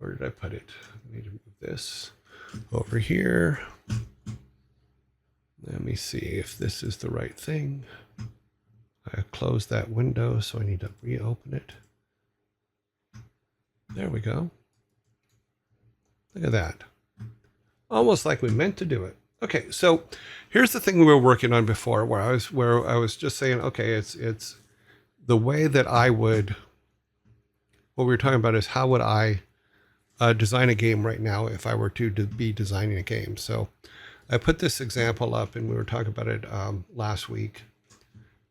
Where did I put it? I need to move this over here. Let me see if this is the right thing. I closed that window, so I need to reopen it. There we go. Look at that. Almost like we meant to do it. Okay, so here's the thing we were working on before, where I was just saying, okay, it's the way that I would. What we were talking about is how would I design a game right now if I were to be designing a game. So I put this example up, and we were talking about it last week.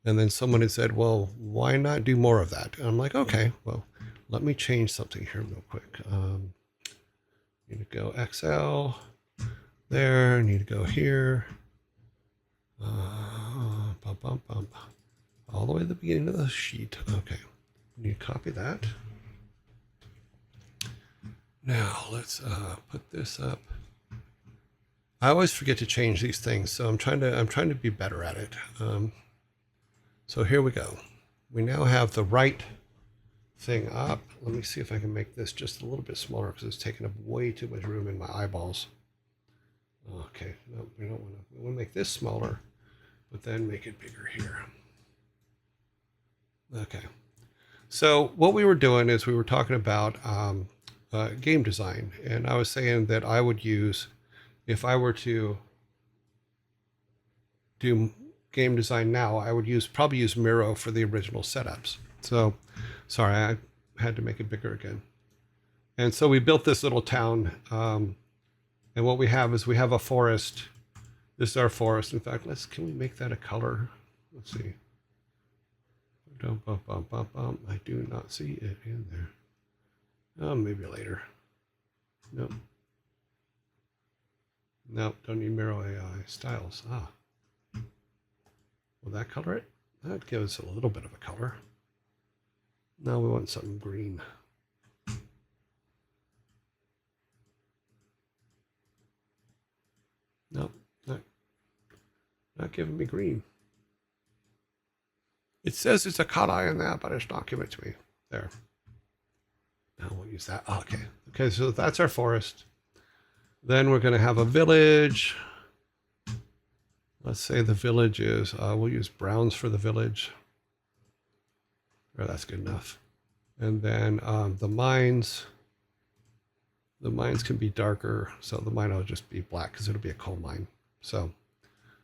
And then someone had said, well, why not do more of that? And I'm like, okay, well, let me change something here real quick. Need to go XL there, need to go here. All the way to the beginning of the sheet. Okay, need to copy that. Now let's put this up. I always forget to change these things, so I'm trying to be better at it. So here we go. We now have the right thing up. Let me see if I can make this just a little bit smaller because it's taking up way too much room in my eyeballs. Okay, no, we don't want to. We want to make this smaller, but then make it bigger here. Okay. So what we were doing is we were talking about game design, and I was saying that I would use, if I were to do game design now, I would probably use Miro for the original setups. So, sorry, I had to make it bigger again. And so we built this little town, and what we have is we have a forest. This is our forest. In fact, can we make that a color? Let's see. I do not see it in there. Oh, maybe later. Nope. Nope, don't need Miro AI styles. Will that color it? That gives it a little bit of a color. Now we want something green. Nope, not giving me green. It says it's a cut eye on that, but it's not giving it to me. There. Now we'll use that. Okay. Okay, so that's our forest. Then we're going to have a village. Let's say the village is, we'll use browns for the village. Oh, that's good enough. And then the mines can be darker. So the mine will just be black because it'll be a coal mine. So,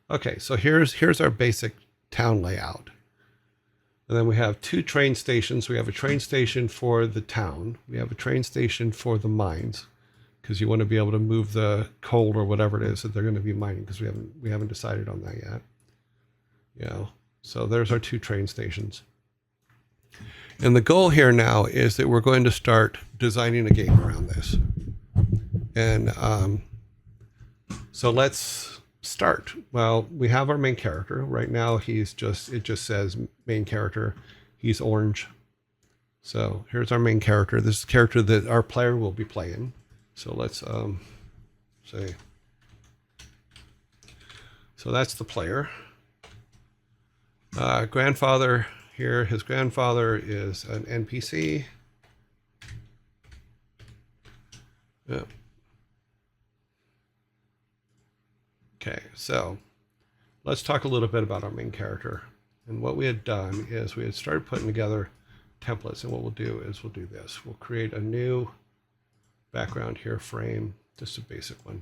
okay, so here's our basic town layout. And then we have two train stations. We have a train station for the town. We have a train station for the mines, because you want to be able to move the coal or whatever it is that they're going to be mining, because we haven't decided on that yet. Yeah. So there's our two train stations. And the goal here now is that we're going to start designing a game around this. And so let's start. Well, we have our main character. Right now it just says main character. He's orange. So here's our main character. This is the character that our player will be playing. So let's say, so that's the player. Grandfather here, his grandfather is an NPC. Yeah. Okay, so let's talk a little bit about our main character. And what we had done is we had started putting together templates, and what we'll do is we'll do this. We'll create a new background here, frame, just a basic one.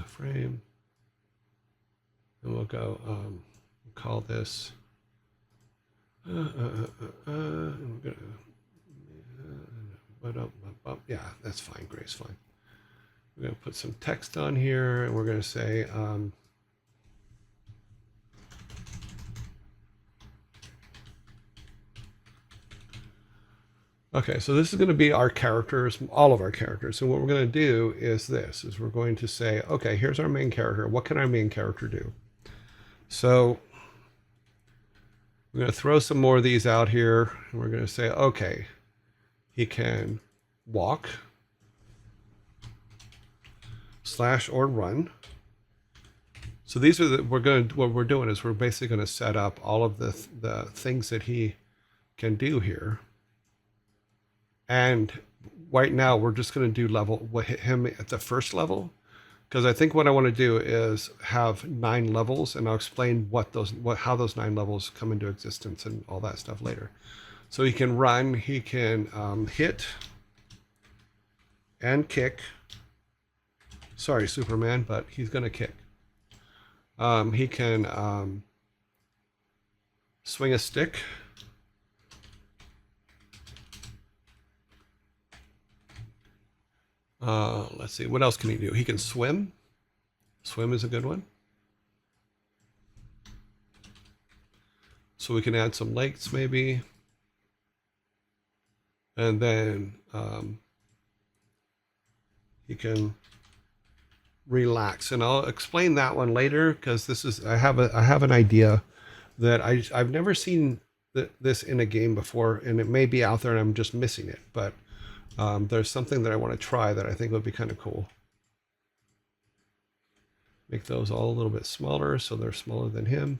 Frame. And we'll go, we'll call this, and we're gonna, yeah, that's fine, gray's fine. We're going to put some text on here, and we're going to say, okay, so this is going to be our characters, all of our characters. And what we're going to do is this, is we're going to say, okay, here's our main character. What can our main character do? So we're going to throw some more of these out here, and we're going to say, okay, he can walk, slash or run. So these are what we're doing is we're basically going to set up all of the things that he can do here. And right now we're just going to do him at the first level, because I think what I want to do is have 9 levels, and I'll explain how those 9 levels come into existence and all that stuff later. So he can run, he can hit and kick. Sorry, Superman, but he's going to kick. He can swing a stick. Let's see, what else can he do? He can swim. Swim is a good one. So we can add some lakes maybe. And then he can relax. And I'll explain that one later, because I have an idea that I've never seen this in a game before, and it may be out there and I'm just missing it. But there's something that I want to try that I think would be kind of cool. Make those all a little bit smaller so they're smaller than him.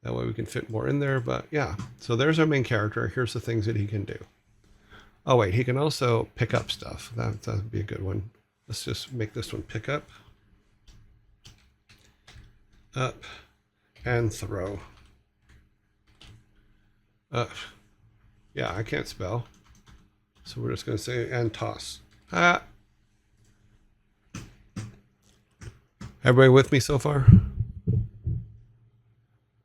That way we can fit more in there. But yeah, so there's our main character. Here's the things that he can do. Oh wait, he can also pick up stuff. That'd be a good one. Let's just make this one pick up. Up and throw. Yeah, I can't spell. So we're just going to say and toss. Ah. Everybody with me so far?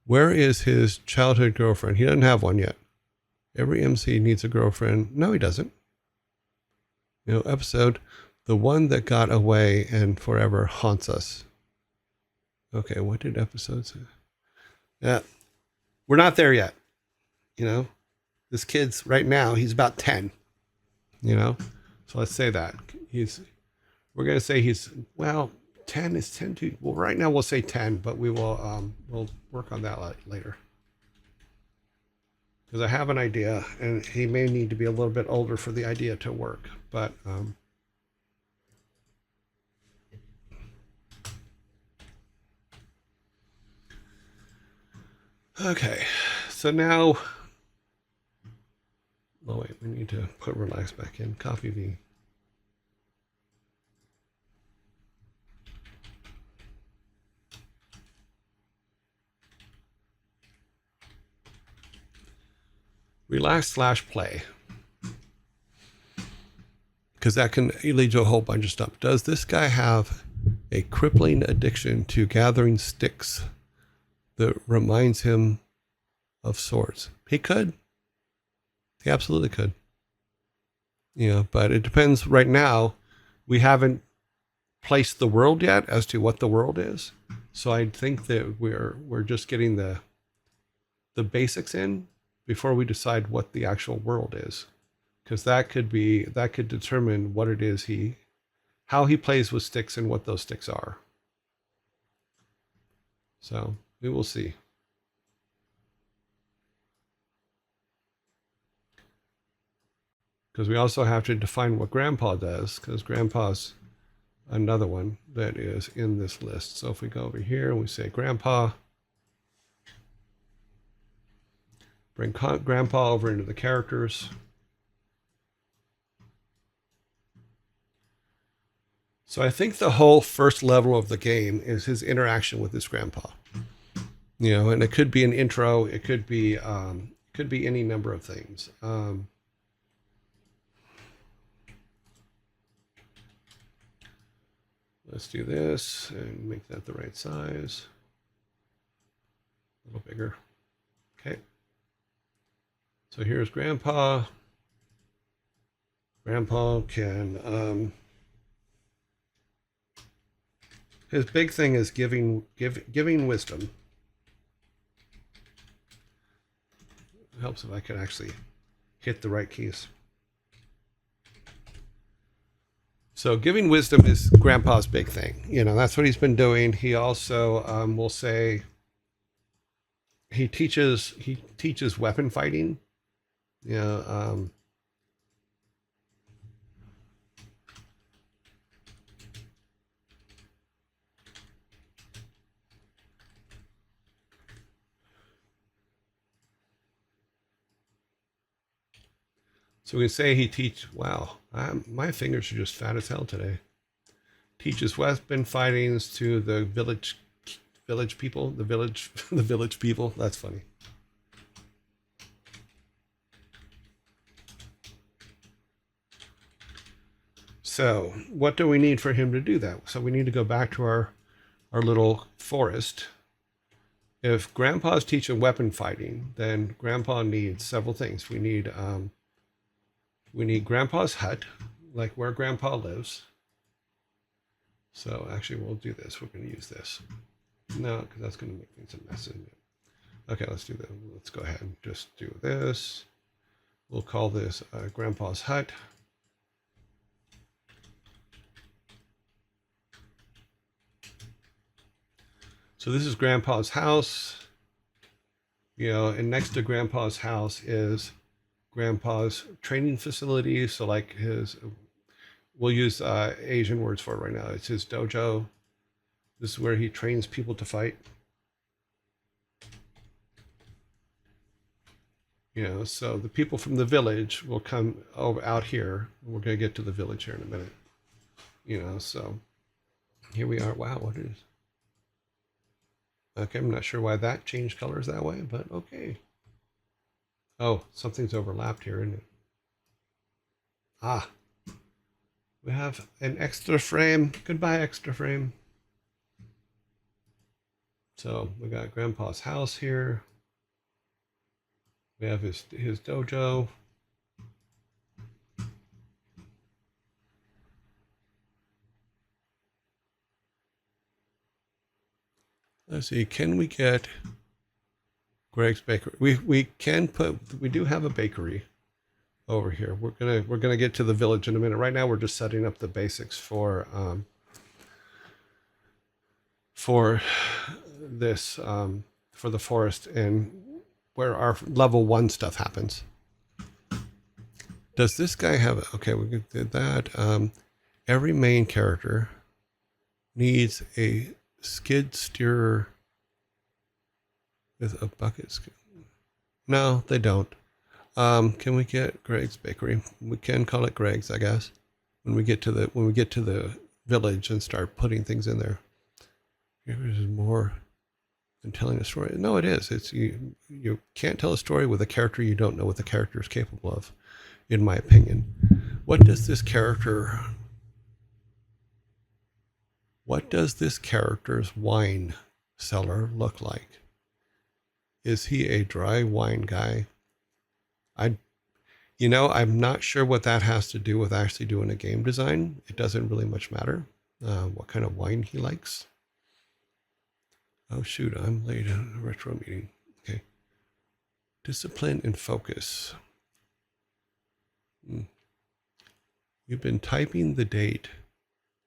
Where is his childhood girlfriend? He doesn't have one yet. Every MC needs a girlfriend. No, he doesn't. You know, episode, the one that got away and forever haunts us. Okay, what did episode say? Yeah, we're not there yet. You know, this kid's right now, he's about 10. You know, so let's say that we're going to say well, 10 is 10 to, well, right now we'll say 10, but we'll work on that later. Because I have an idea, and he may need to be a little bit older for the idea to work. But okay, so now, oh wait, we need to put relax back in. Copy V. Relax/play. Because that can lead to a whole bunch of stuff. Does this guy have a crippling addiction to gathering sticks that reminds him of swords? He could. He absolutely could. You know, but it depends. Right now, we haven't placed the world yet as to what the world is. So I think that we're just getting the basics in before we decide what the actual world is, because that could determine what it is how he plays with sticks and what those sticks are. So we will see. Because we also have to define what Grandpa does, because Grandpa's another one that is in this list. So if we go over here and we say Grandpa, bring Grandpa over into the characters. So I think the whole first level of the game is his interaction with his grandpa. You know, and it could be an intro. It could be any number of things. Let's do this and make that the right size. A little bigger. Okay. So here's Grandpa. Grandpa can, his big thing is giving wisdom. It helps if I can actually hit the right keys. So giving wisdom is Grandpa's big thing. You know, that's what he's been doing. He also will say he teaches weapon fighting. You know, So we can say he wow, my fingers are just fat as hell today. Teaches weapon fightings to the village people, the village people. That's funny. So what do we need for him to do that? So we need to go back to our little forest. If Grandpa's teaching weapon fighting, then Grandpa needs several things. We need Grandpa's hut, like where Grandpa lives. So actually, we'll do this. We're going to use this. No, because that's going to make things a mess, isn't it? Okay, let's do that. Let's go ahead and just do this. We'll call this Grandpa's hut. So this is Grandpa's house. You know, and next to Grandpa's house is Grandpa's training facility. So like we'll use Asian words for it right now. It's his dojo. This is where he trains people to fight. You know, so the people from the village will come over out here. We're going to get to the village here in a minute. You know, so here we are. Wow, what is... Okay, I'm not sure why that changed colors that way, but okay. Oh, something's overlapped here, isn't it? Ah, we have an extra frame. Goodbye, extra frame. So we got Grandpa's house here. We have his dojo. Let's see, can we get Greg's Bakery? We do have a bakery over here. We're gonna get to the village in a minute. Right now we're just setting up the basics for this for the forest and where our level 1 stuff happens. Does this guy have okay, we did that. Every main character needs a skid steerer with a bucket skid. No, they don't. Can we get Greg's Bakery? We can call it Greg's, I guess. When we get to the village and start putting things in there. Here's more than telling a story. No, it is. It's you can't tell a story with a character you don't know what the character is capable of, in my opinion. What does this character's wine cellar look like? Is he a dry wine guy? I'm not sure what that has to do with actually doing a game design. It doesn't really much matter what kind of wine he likes. Oh shoot, I'm late on a retro meeting. Okay. Discipline and focus. You've been typing the date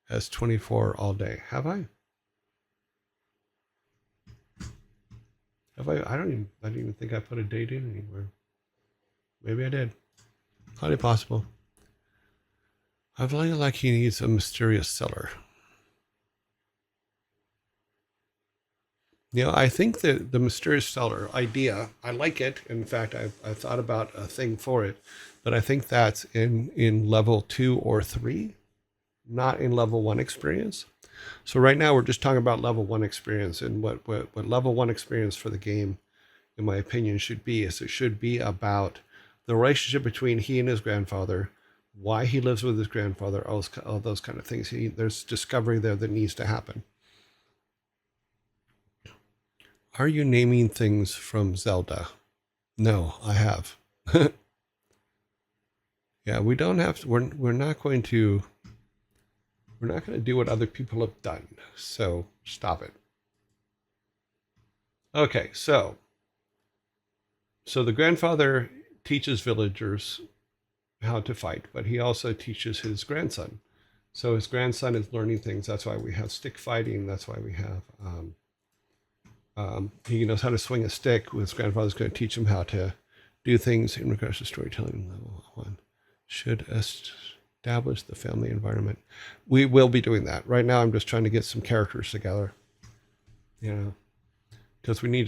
as 24 all day. Have I? I don't even think I put a date in anywhere. Maybe I did. Highly possible. I feel like he needs a mysterious cellar. You know, I think that the mysterious cellar idea, I like it. In fact, I thought about a thing for it, but I think that's in level 2 or 3, not in level 1 experience. So right now we're just talking about level 1 experience, and what level 1 experience for the game, in my opinion, should be is it should be about the relationship between he and his grandfather, why he lives with his grandfather, all those kind of things. There's discovery there that needs to happen. Are you naming things from Zelda? No, I have. Yeah, we don't have to, we're not going to do what other people have done. So stop it. Okay, so the grandfather teaches villagers how to fight, but he also teaches his grandson. So his grandson is learning things. That's why we have stick fighting. That's why we have he knows how to swing a stick. His grandfather's going to teach him how to do things in regards to storytelling. Level 1 should establish the family environment. We will be doing that. Right now I'm just trying to get some characters together, you know, because we need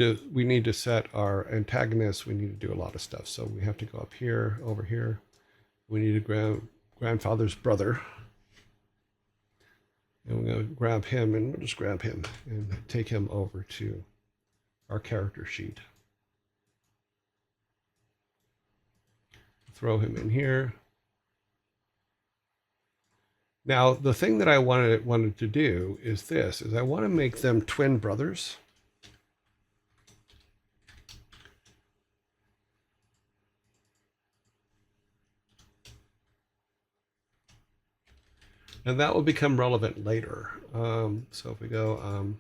to set our antagonists. We need to do a lot of stuff. So we have to go up here, over here, We need a grandfather's brother. And we're going to grab him, and we'll just grab him and take him over to our character sheet. Throw him in here. Now, the thing that I wanted to do is this, is I want to make them twin brothers. And that will become relevant later. So if we go,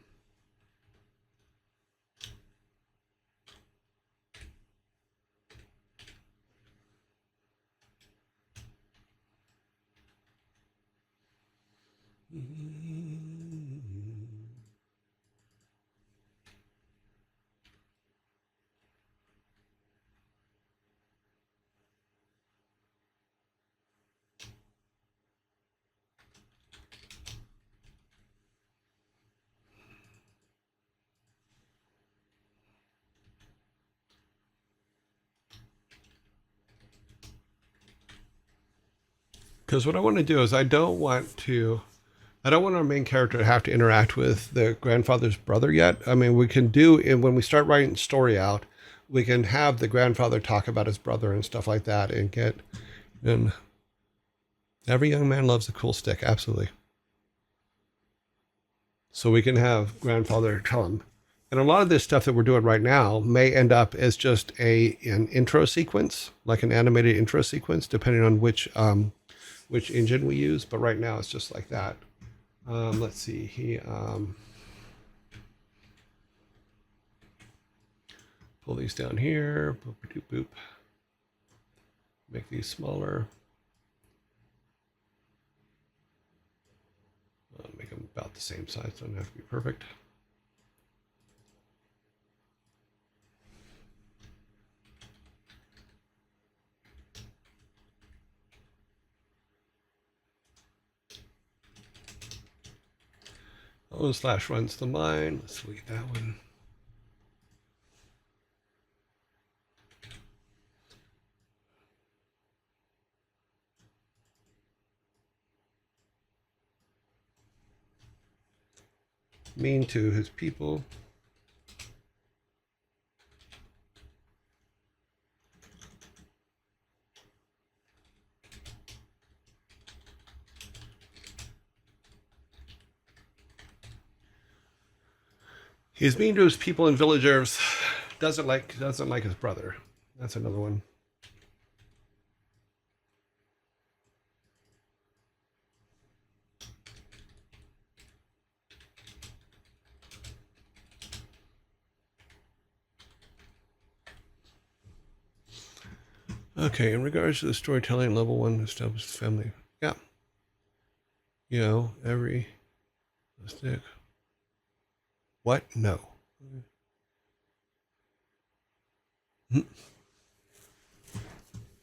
because what I want to do is I don't want our main character to have to interact with the grandfather's brother yet. I mean, we can do, and when we start writing the story out, we can have the grandfather talk about his brother and stuff like that, and every young man loves a cool stick, absolutely. So we can have grandfather tell him. And a lot of this stuff that we're doing right now may end up as just an intro sequence, like an animated intro sequence, depending on which engine we use. But right now it's just like that. Let's see. Pull these down here. Boop, boop, boop. Make these smaller. Make them about the same size. Don't have to be perfect. Own/ runs the mine. Let's delete that one. Mean to his people. He's mean to his people and villagers. Doesn't like his brother. That's another one. Okay, in regards to the storytelling, level 1 established family. Yeah. You know, every stick. What? No.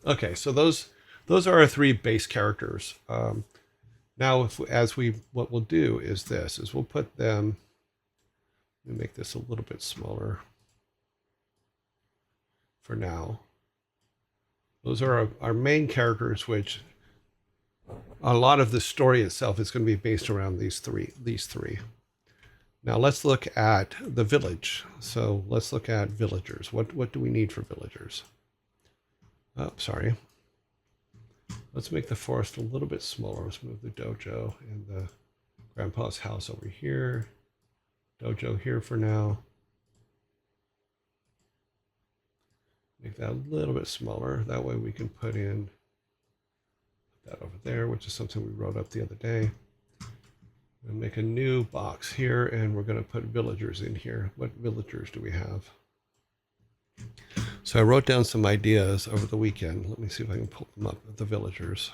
Okay, so those are our 3 base characters. Now, what we'll do is this: is we'll put them. Let me make this a little bit smaller for now. Those are our main characters, which a lot of the story itself is going to be based around these three. Now let's look at the village. So let's look at villagers. What do we need for villagers? Oh, sorry. Let's make the forest a little bit smaller. Let's move the dojo and the grandpa's house over here. Dojo here for now. Make that a little bit smaller. That way we can put that over there, which is something we wrote up the other day. And make a new box here, and we're going to put villagers in here. What villagers do we have? So I wrote down some ideas over the weekend. Let me see if I can pull them up. The villagers.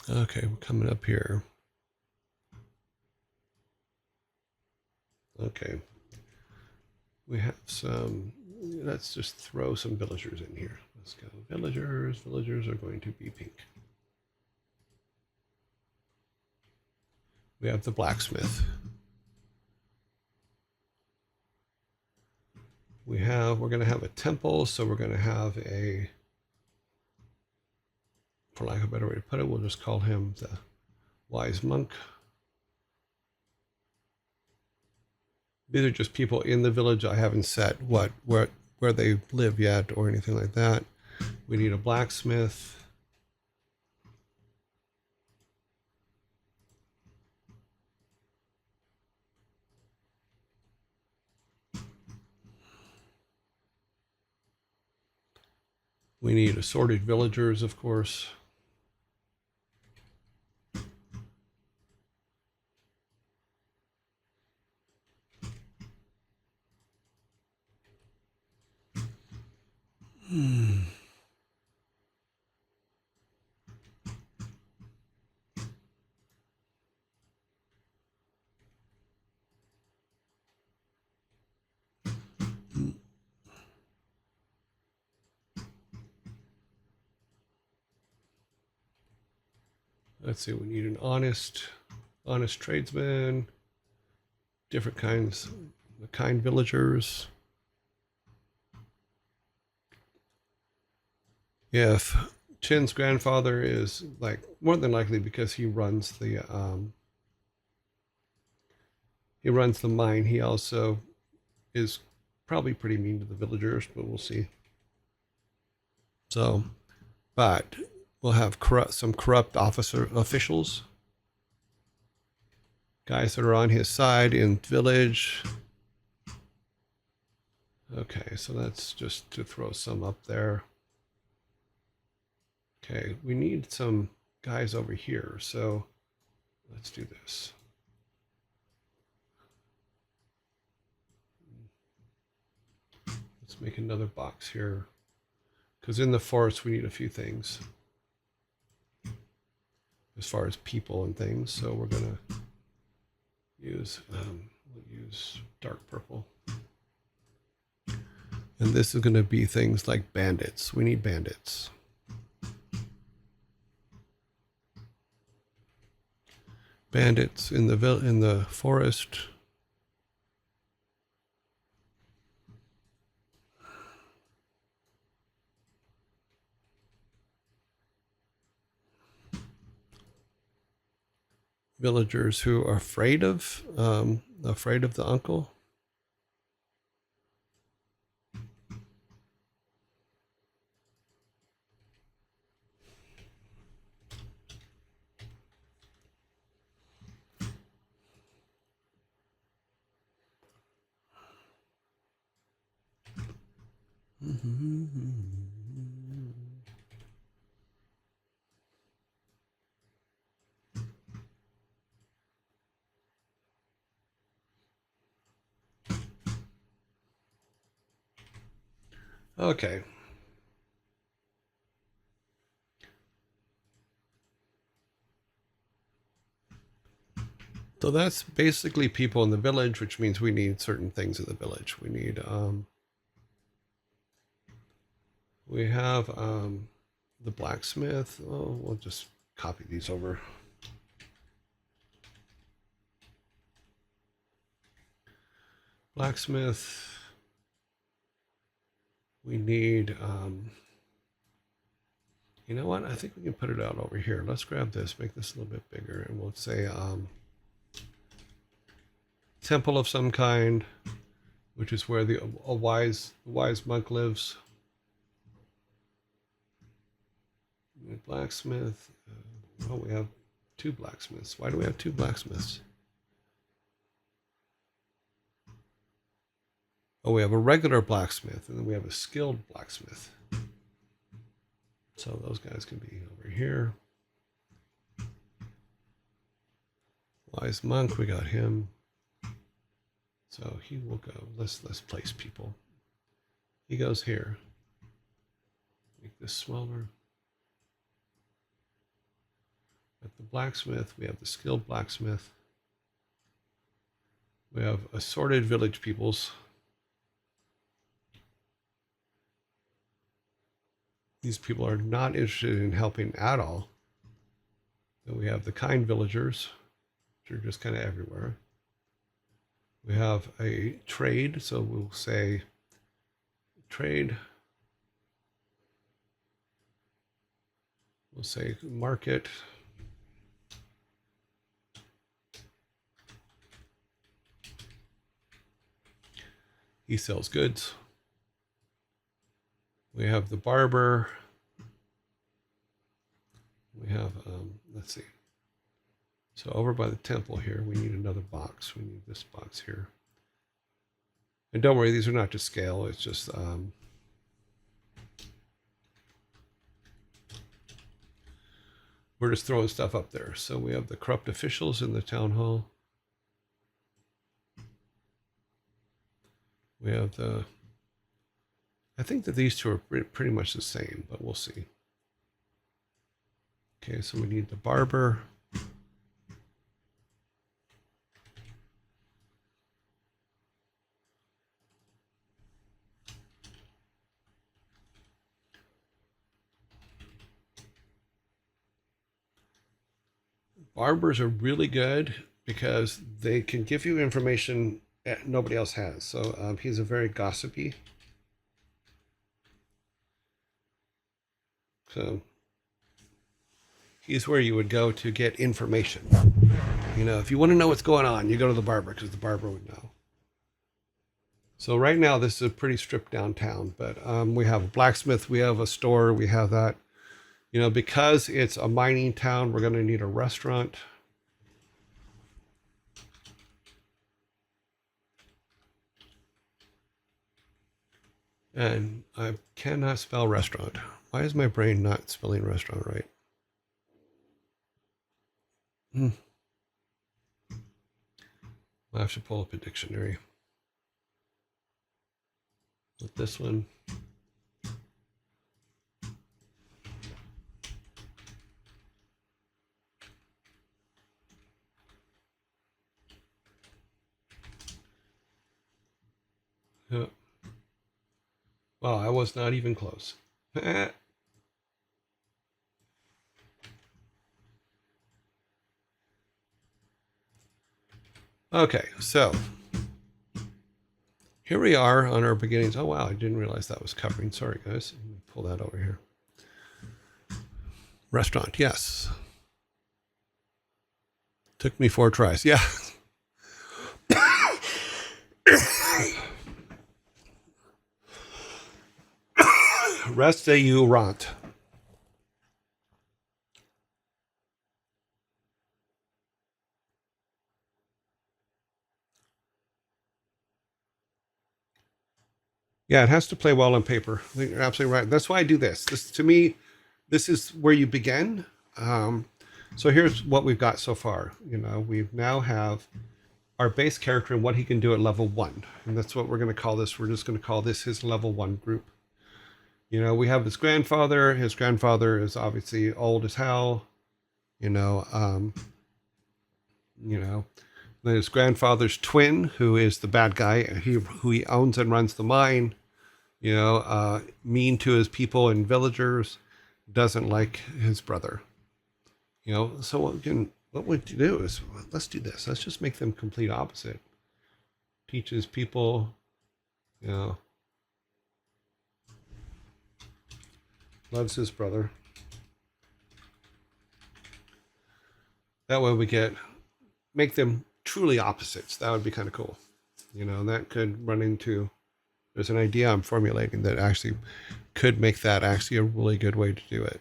Okay, we're coming up here. Okay. We have some, let's just throw some villagers in here. Let's go villagers. Villagers are going to be pink. We have the blacksmith. We're going to have a temple, so we're going to have a, for lack of a better way to put it, we'll just call him the wise monk. These are just people in the village. I haven't set where they live yet or anything like that. We need a blacksmith. We need assorted villagers, of course. Let's see, we need an honest tradesman, different kinds, kind villagers. If Chin's grandfather is like more than likely because he runs the mine, he also is probably pretty mean to the villagers, but we'll see. So, but we'll have some corrupt officials, guys that are on his side in village. Okay, so that's just to throw some up there. Okay, we need some guys over here, so let's do this. Let's make another box here, because in the forest we need a few things as far as people and things. So we're gonna use we'll use dark purple, and this is going to be things like bandits. We need bandits. Bandits in the forest. Villagers who are afraid of the uncle. Okay. So that's basically people in the village, which means we need certain things in the village. We need we have the blacksmith. Oh, we'll just copy these over. Blacksmith. We need, you know what? I think we can put it out over here. Let's grab this, make this a little bit bigger, and we'll say temple of some kind, which is where the wise monk lives. Blacksmith. Oh, we have two blacksmiths. Why do we have two blacksmiths? Oh, we have a regular blacksmith, and then we have a skilled blacksmith. So those guys can be over here. Wise monk, we got him. So he will go. Let's place people. He goes here. Make this smaller. At the blacksmith, we have the skilled blacksmith. We have assorted village peoples. These people are not interested in helping at all. Then we have the kind villagers. They're just kind of everywhere. We have a trade, so we'll say trade. We'll say market. He sells goods. We have the barber. We have, let's see. So over by the temple here, we need another box. We need this box here. And don't worry, these are not to scale. It's just we're just throwing stuff up there. So we have the corrupt officials in the town hall. We have the, I think that these two are pretty much the same, but we'll see. Okay, so we need the barber. Barbers are really good because they can give you information that nobody else has. So he's a very gossipy. So he's where you would go to get information. You know, if you want to know what's going on, you go to the barber because the barber would know. So right now, this is a pretty stripped down town, but we have a blacksmith, we have a store, we have that. You know, because it's a mining town, we're going to need a restaurant. And I cannot spell restaurant. Why is my brain not spelling restaurant right? I'll have to pull up a dictionary. With this one. Yeah. Well, I was not even close. Okay, so here we are on our beginnings. Oh, wow, I didn't realize that was covering. Sorry, guys. Let me pull that over here. Restaurant, yes. Took me 4 tries. Yeah. Restaurant. Yeah, it has to play well on paper. I think you're absolutely right. That's why I do this. This, to me, this is where you begin. So here's what we've got so far. You know, we now have our base character and what he can do at level 1. And that's what we're going to call this. We're just going to call this his level 1 group. You know, we have his grandfather. His grandfather is obviously old as hell. You know, then his grandfather's twin, who is the bad guy, who he owns and runs the mine. You know, mean to his people and villagers, doesn't like his brother. You know, so again, what we do is, let's do this. Let's just make them complete opposite. Teaches people, you know, loves his brother. That way we make them truly opposites. That would be kind of cool. You know, that could run into, there's an idea I'm formulating that actually could make that actually a really good way to do it.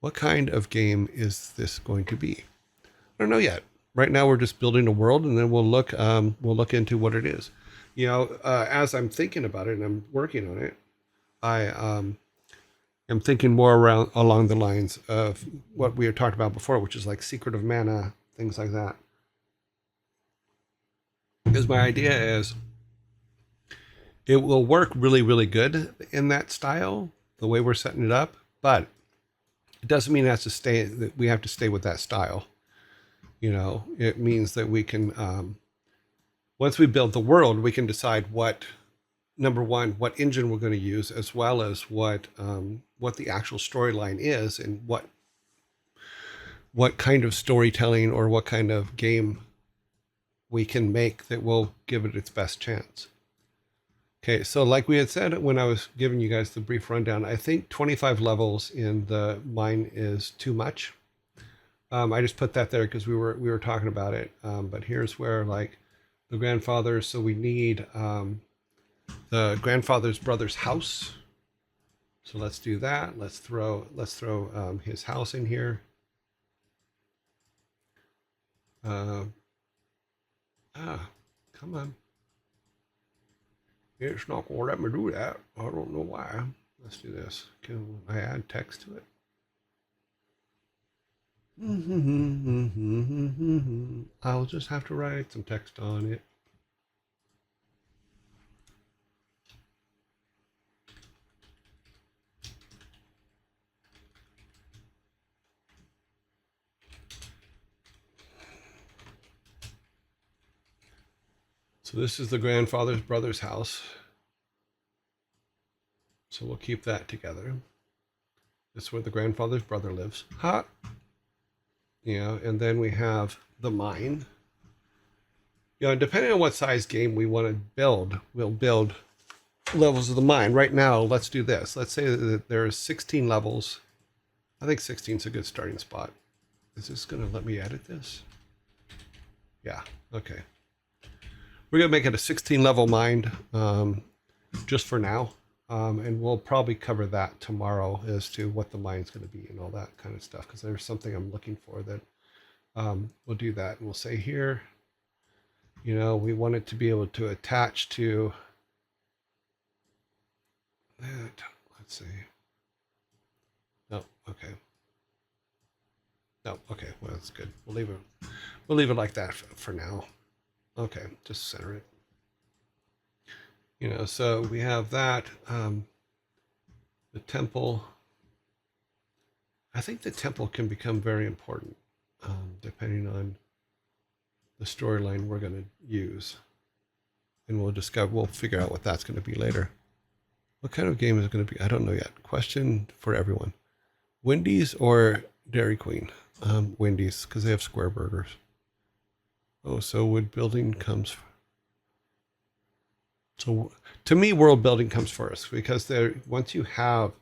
What kind of game is this going to be? I don't know yet. Right now we're just building a world, and then we'll look into what it is. You know, as I'm thinking about it and I'm working on it, I am thinking more along the lines of what we had talked about before, which is like Secret of Mana, things like that. Because my idea is it will work really, really good in that style, the way we're setting it up, but it doesn't mean that we have to stay with that style. You know, it means that we can, once we build the world, we can decide number one, what engine we're going to use, as well as what the actual storyline is, and what kind of storytelling or what kind of game we can make that will give it its best chance. Okay, so like we had said when I was giving you guys the brief rundown, I think 25 levels in the mine is too much. I just put that there because we were talking about it. But here's where like the grandfather. So we need the grandfather's brother's house. So let's do that. Let's throw his house in here. Come on. It's not going to let me do that. I don't know why. Let's do this. Can I add text to it? I'll just have to write some text on it. So this is the grandfather's brother's house. So we'll keep that together. This is where the grandfather's brother lives. Ha! Yeah, and then we have the mine. You know, depending on what size game we want to build, we'll build levels of the mine. Right now, let's do this. Let's say that there's 16 levels. I think 16 is a good starting spot. Is this going to let me edit this? Yeah, okay. We're going to make it a 16 level mine just for now. And we'll probably cover that tomorrow as to what the mine's going to be and all that kind of stuff. Because there's something I'm looking for that we'll do that. And we'll say here, you know, we want it to be able to attach to that. Let's see. No, okay. No, okay. Well, that's good. We'll leave it like that for now. Okay, just center it. You know, so we have that. The temple. I think the temple can become very important depending on the storyline we're going to use. And we'll figure out what that's going to be later. What kind of game is it going to be? I don't know yet. Question for everyone. Wendy's or Dairy Queen? Wendy's, because they have square burgers. Oh, so wood building comes. So to me, world building comes first because once you have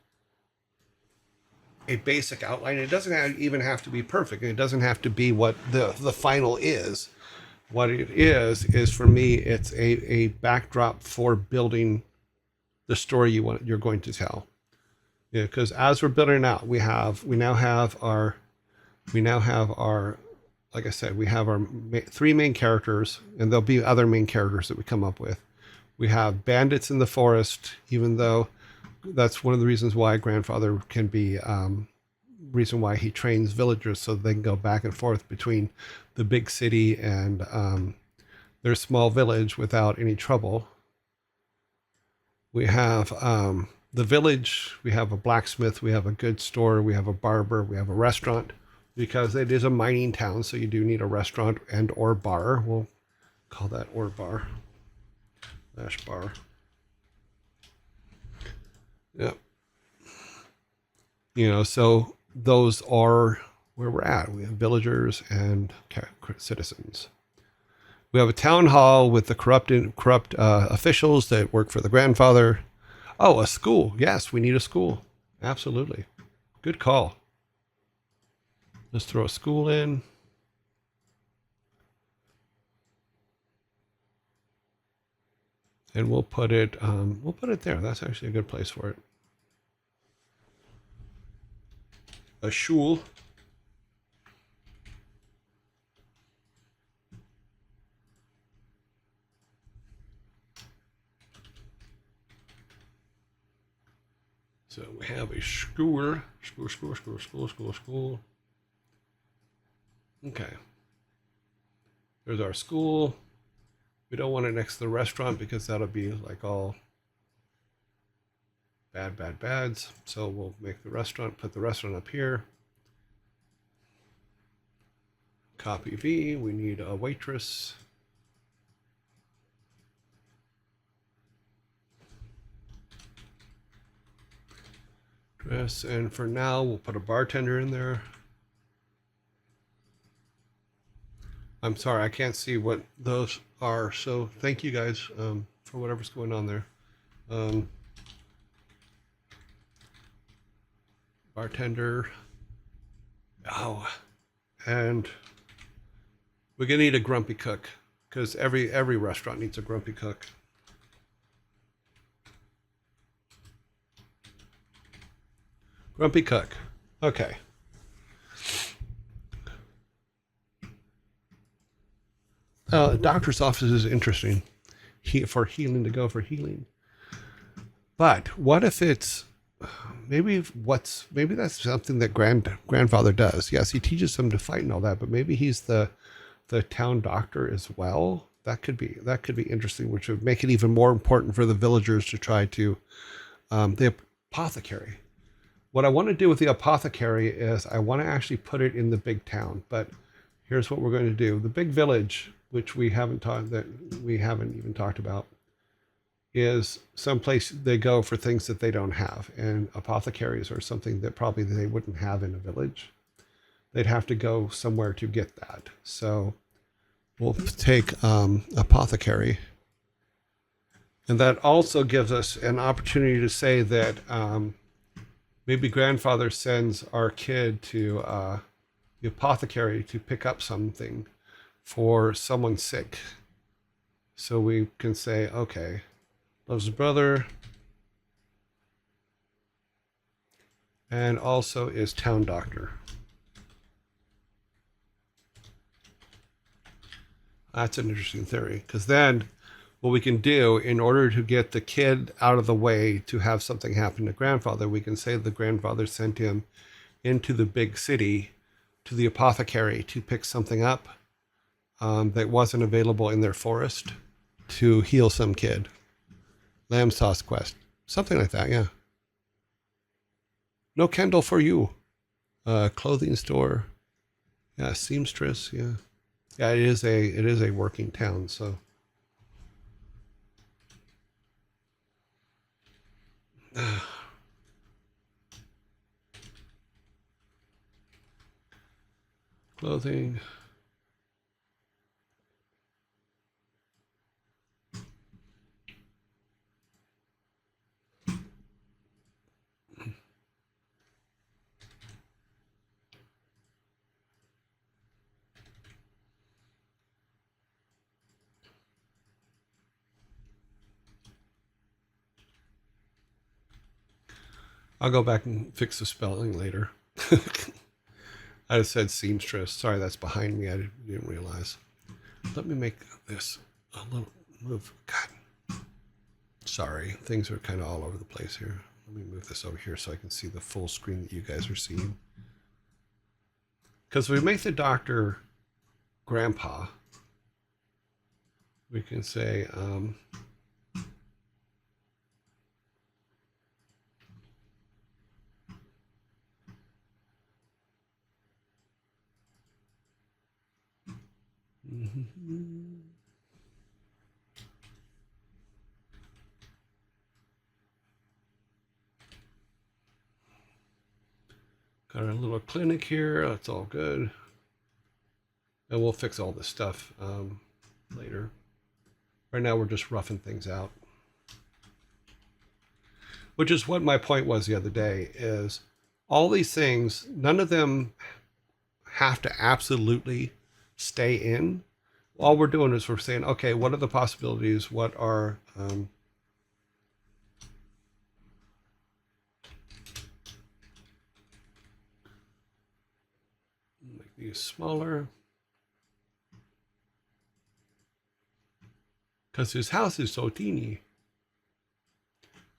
a basic outline, it doesn't even have to be perfect. It doesn't have to be what the final is. What it is for me, it's a backdrop for building the story you're going to tell. Yeah, because as we're building it out, we now have our, like I said, we have our three main characters, and there'll be other main characters that we come up with. We have bandits in the forest, even though that's one of the reasons why grandfather can be reason why he trains villagers so they can go back and forth between the big city and their small village without any trouble. We have the village, we have a blacksmith, we have a goods store, we have a barber, we have a restaurant, because it is a mining town, so you do need a restaurant and or bar. We'll call that or bar. Bar. Yep. You know, so those are where we're at. We have villagers and citizens. We have a town hall with the corrupt officials that work for the grandfather. Oh, a school. Yes, we need a school. Absolutely. Good call. Let's throw a school in. And we'll put it there. That's actually a good place for it. A shul. So we have a school. Okay. There's our school. We don't want it next to the restaurant because that'll be like all bads. So we'll make the restaurant, put the restaurant up here. Copy V, we need a waitress. Dress, and for now we'll put a bartender in there. I'm sorry, I can't see what those are. So thank you guys for whatever's going on there. Um, bartender. Oh, and we're gonna need a grumpy cook because every restaurant needs a grumpy cook. Grumpy cook. Okay. Doctor's office is interesting. For healing to go for healing. But what if it's maybe that's something that grandfather does. Yes, he teaches them to fight and all that, but maybe he's the town doctor as well. That could be interesting, which would make it even more important for the villagers to try to the apothecary. What I want to do with the apothecary is I want to actually put it in the big town. But here's what we're going to do: the big village, which we haven't even talked about, is someplace they go for things that they don't have, and apothecaries are something that probably they wouldn't have in a village. They'd have to go somewhere to get that. So we'll take apothecary, and that also gives us an opportunity to say that maybe grandfather sends our kid to the apothecary to pick up something for someone sick. So we can say, okay, loves his brother, and also is town doctor. That's an interesting theory, because then what we can do in order to get the kid out of the way to have something happen to grandfather, we can say the grandfather sent him into the big city to the apothecary to pick something up that wasn't available in their forest to heal some kid. Lamb sauce quest. Something like that, yeah. No candle for you. Clothing store. Yeah, seamstress, yeah. Yeah, it is a working town, so clothing. I'll go back and fix the spelling later. I just said seamstress. Sorry, that's behind me. I didn't realize. Let me make this a little move. God, sorry. Things are kind of all over the place here. Let me move this over here so I can see the full screen that you guys are seeing. Because we make the doctor grandpa, we can say, got our little clinic here. That's all good. And we'll fix all this stuff later. Right now, we're just roughing things out. Which is what my point was the other day, is all these things, none of them have to absolutely stay in. All we're doing is we're saying, okay, what are the possibilities? What are make these smaller, because his house is so teeny,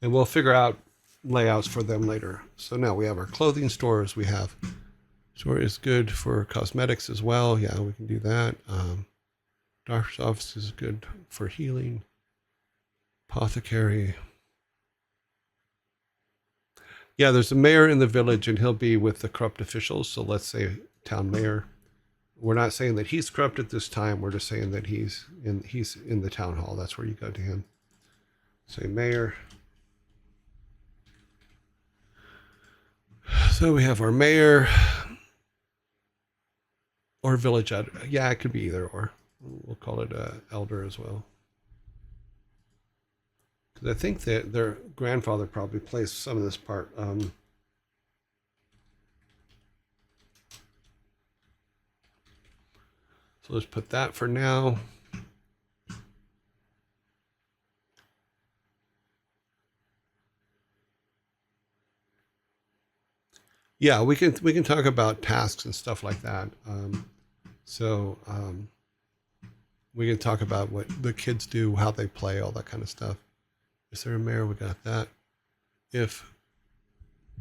and we'll figure out layouts for them later. So now we have our clothing stores. We have store is good for cosmetics as well. Yeah, we can do that. Doctor's office is good for healing. Apothecary. Yeah, there's a mayor in the village, and he'll be with the corrupt officials. So let's say town mayor. We're not saying that he's corrupt at this time. We're just saying that he's in the town hall. That's where you go to him. Say mayor. So we have our mayor. or village elder. Yeah, it could be either or. We'll call it elder as well. Because I think that their grandfather probably plays some of this part. So let's put that for now. Yeah, we can talk about tasks and stuff like that. We can talk about what the kids do, how they play, all that kind of stuff. Is there a mayor? We got that. If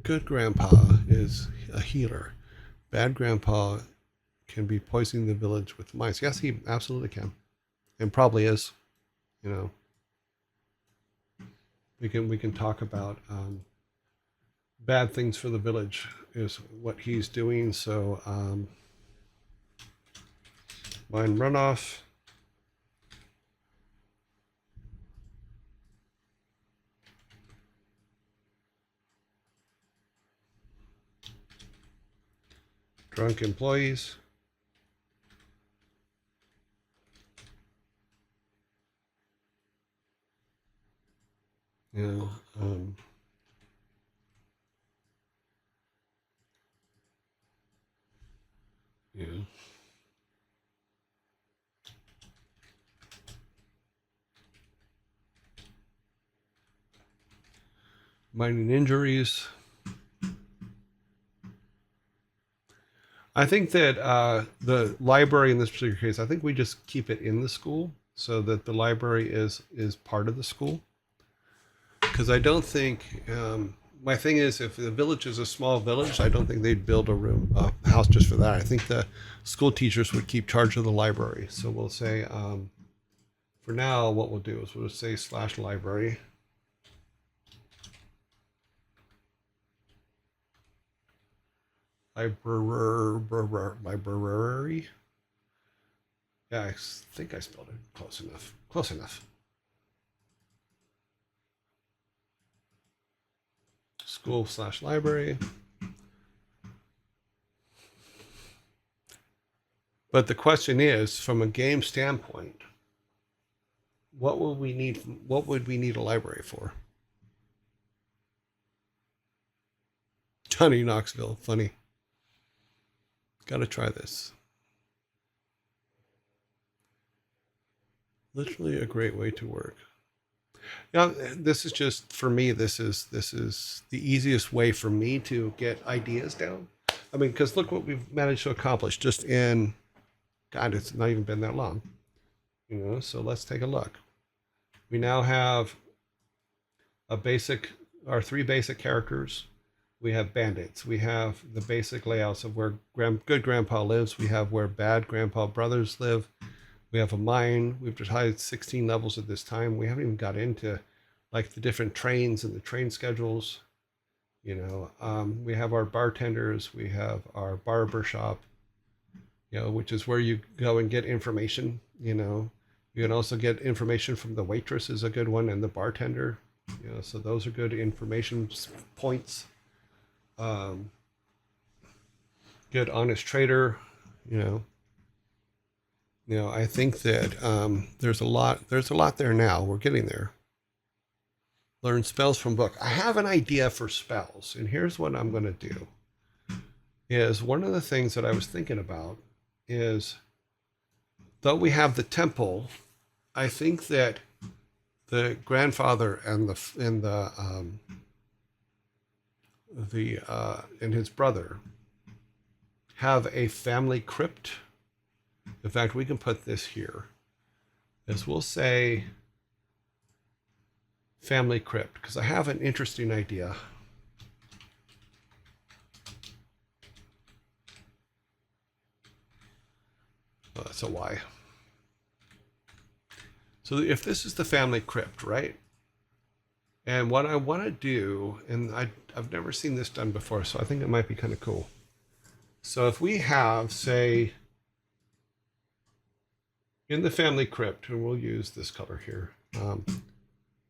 good grandpa is a healer, bad grandpa can be poisoning the village with mice. Yes, he absolutely can, and probably is. You know, we can talk about bad things for the village is what he's doing. So mine runoff. Drunk employees. You know, yeah. Mining injuries. I think that the library in this particular case, I think we just keep it in the school so that the library is part of the school. Because I don't think my thing is if the village is a small village, I don't think they'd build a house just for that. I think the school teachers would keep charge of the library. So we'll say for now, what we'll do is we'll say /library. Library. Yeah, I think I spelled it close enough. Close enough. School/library. But the question is, from a game standpoint, what would we need? What would we need a library for? Johnny Knoxville, funny. Got to try this. Literally a great way to work. Now, this is just for me. This is the easiest way for me to get ideas down. I mean, because look what we've managed to accomplish just in, God, it's not even been that long. You know, so let's take a look. We now have our three basic characters. We have bandits. We have the basic layouts of where good grandpa lives. We have where bad grandpa brothers live. We have a mine. We've decided 16 levels at this time. We haven't even got into like the different trains and the train schedules. You know, we have our bartenders. We have our barber shop, you know, which is where you go and get information. You know, you can also get information from the waitress is a good one and the bartender. You know, so those are good information points. Good honest trader. You know, I think that there's a lot there now. We're getting there. Learn spells from book. I have an idea for spells, and here's what I'm going to do. Is one of the things that I was thinking about is, though we have the temple, I think that the grandfather and his brother have a family crypt. In fact, we can put this here. As we'll say family crypt, because I have an interesting idea. Oh, that's a Y. So if this is the family crypt, right? And what I want to do, and I've never seen this done before, so I think it might be kind of cool. So if we have, say, in the family crypt, and we'll use this color here,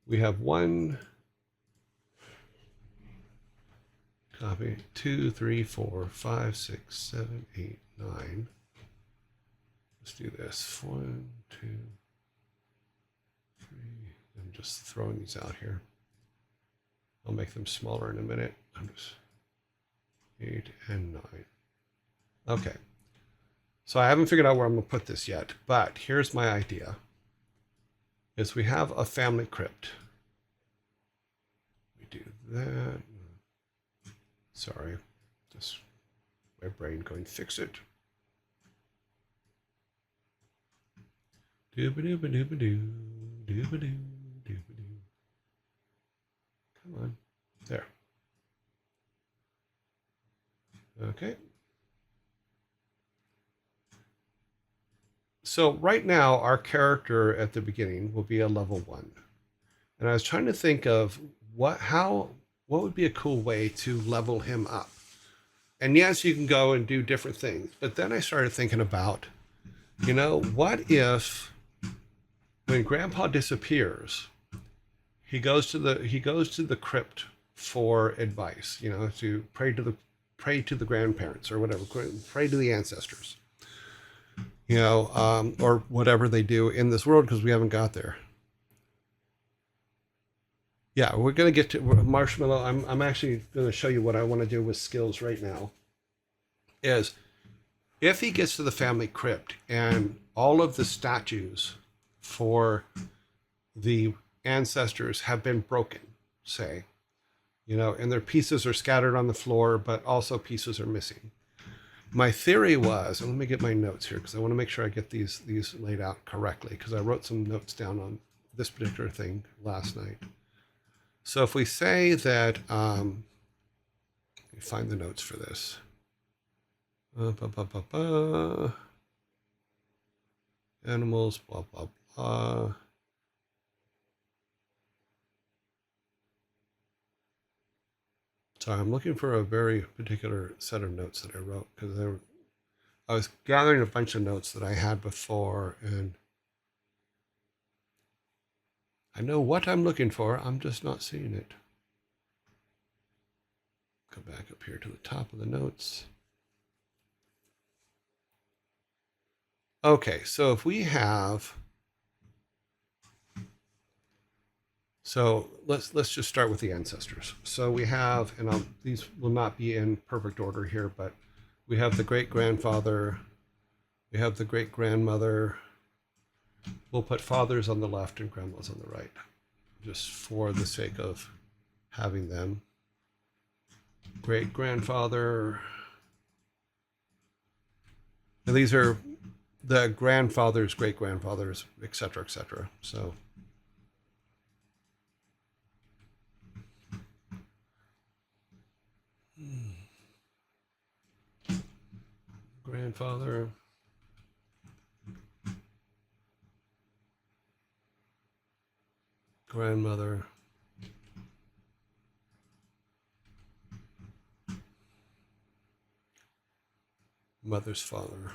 we have 1, copy, 2, 3, 4, 5, 6, 7, 8, 9. Let's do this. 1, 2, 3. I'm just throwing these out here. I'll make them smaller in a minute. I'm just 8 and 9. Okay. So I haven't figured out where I'm going to put this yet, but here's my idea. Is we have a family crypt. We do that. Sorry. Just my brain going, fix it. Dooba-dooba-dooba-doo. Dooba-doo. Dooba-doo. Come on. There. Okay. So right now, our character at the beginning will be a level 1. And I was trying to think of what would be a cool way to level him up. And yes, you can go and do different things. But then I started thinking about, what if when Grandpa disappears, he goes to the crypt for advice, to pray to the grandparents or whatever, pray to the ancestors, or whatever they do in this world, because we haven't got there. Yeah, we're going to get to Marshmallow. I'm actually going to show you what I want to do with skills right now. Is if he gets to the family crypt and all of the statues for the ancestors have been broken, say, and their pieces are scattered on the floor, but also pieces are missing. My theory was, and let me get my notes here because I want to make sure I get these laid out correctly, because I wrote some notes down on this particular thing last night. So if we say that, let me find the notes for this. Animals, blah, blah, blah. Sorry, I'm looking for a very particular set of notes that I wrote, because I was gathering a bunch of notes that I had before, and I know what I'm looking for. I'm just not seeing it. Go back up here to the top of the notes. Okay, so if we have, so let's just start with the ancestors. So we have, and these will not be in perfect order here, but we have the great-grandfather, we have the great-grandmother. We'll put fathers on the left and grandmas on the right, just for the sake of having them. Great-grandfather. And these are the grandfathers, great-grandfathers, etc., etc. So grandfather, grandmother, mother's father.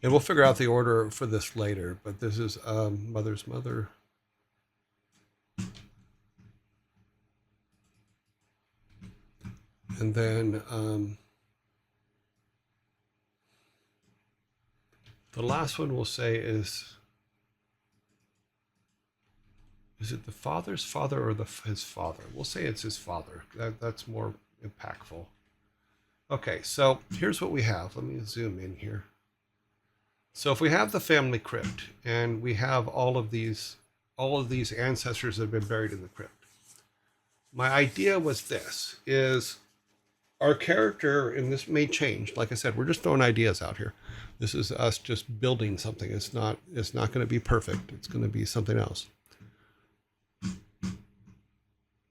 And we'll figure out the order for this later, but this is mother's mother. And then the last one we'll say is it the father's father or his father? We'll say it's his father. That's more impactful. Okay, so here's what we have. Let me zoom in here. So if we have the family crypt and we have all of these ancestors that have been buried in the crypt, my idea was this, is our character, and this may change, like I said, we're just throwing ideas out here. This is us just building something. It's not going to be perfect. It's going to be something else.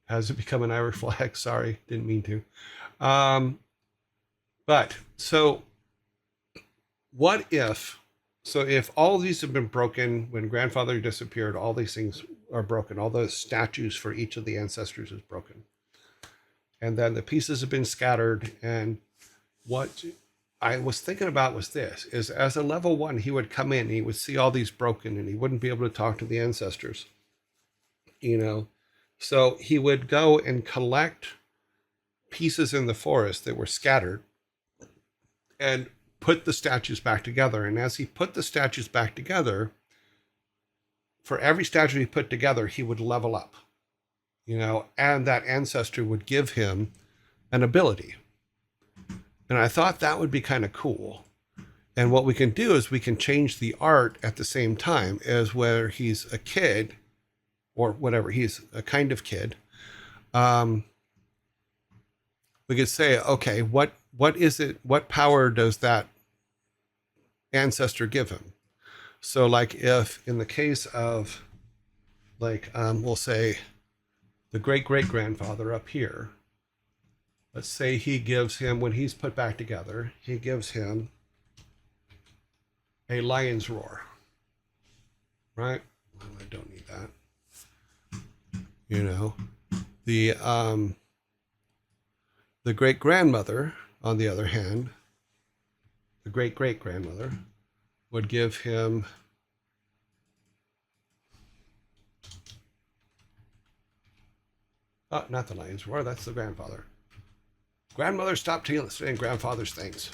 Has it become an Irish flag? Sorry, didn't mean to. But so what if, so if all of these have been broken, when grandfather disappeared, all these things are broken, all the statues for each of the ancestors is broken. And then the pieces have been scattered. And what I was thinking about was this, is as a level 1, he would come in, and he would see all these broken, and he wouldn't be able to talk to the ancestors, So he would go and collect pieces in the forest that were scattered and put the statues back together. And as he put the statues back together, for every statue he put together, he would level up, and that ancestor would give him an ability. And I thought that would be kind of cool. And what we can do is we can change the art at the same time as whether he's a kid or whatever, he's a kind of kid. We could say, okay, what is it? What power does that ancestor give him? So like if in the case of we'll say the great-great-grandfather up here, let's say he gives him, when he's put back together, he gives him a lion's roar, right? Well, I don't need that. The great-grandmother, on the other hand, the great-great-grandmother would give him not the lion's roar, that's the grandfather. Grandmother, stop saying grandfather's things.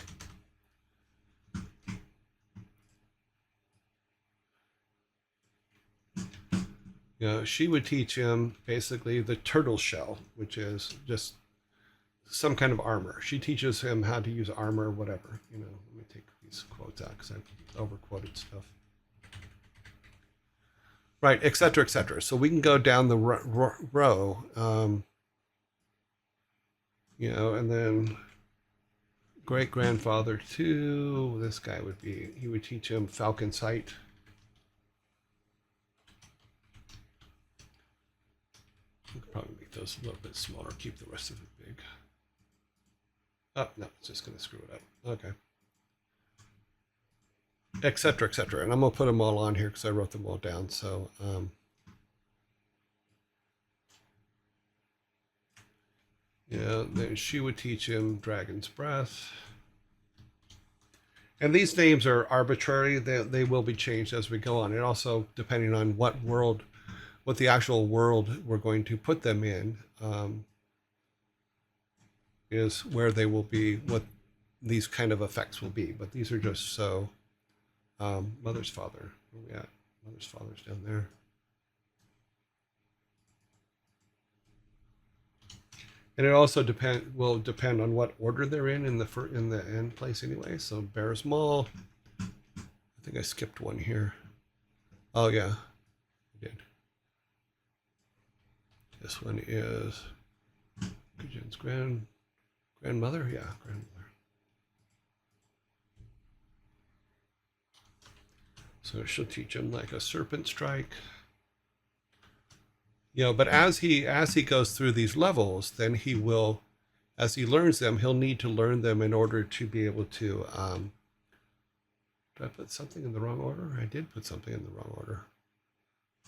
She would teach him basically the turtle shell, which is just some kind of armor. She teaches him how to use armor, whatever. Let me take these quotes out because I've overquoted stuff. Right, et cetera, et cetera. So we can go down the row, and then great-grandfather 2, this guy he would teach him falcon sight. We could probably make those a little bit smaller, keep the rest of it big. Oh, no, it's just going to screw it up. Okay. Et cetera, et cetera. And I'm going to put them all on here because I wrote them all down. So, then she would teach him Dragon's Breath. And these names are arbitrary. They will be changed as we go on. And also, depending on what the actual world we're going to put them in, is where they will be, what these kind of effects will be. But these are just so... Mother's father. Where are we at? Mother's father's down there. And it also will depend on what order they're in the end place anyway. So Bears Mall. I think I skipped one here. Oh yeah, I did. This one is Gujin's grandmother. Yeah, grandmother. So she'll teach him like a serpent strike. But as he goes through these levels, then he will, as he learns them, he'll need to learn them in order to be able to, did I put something in the wrong order? I did put something in the wrong order.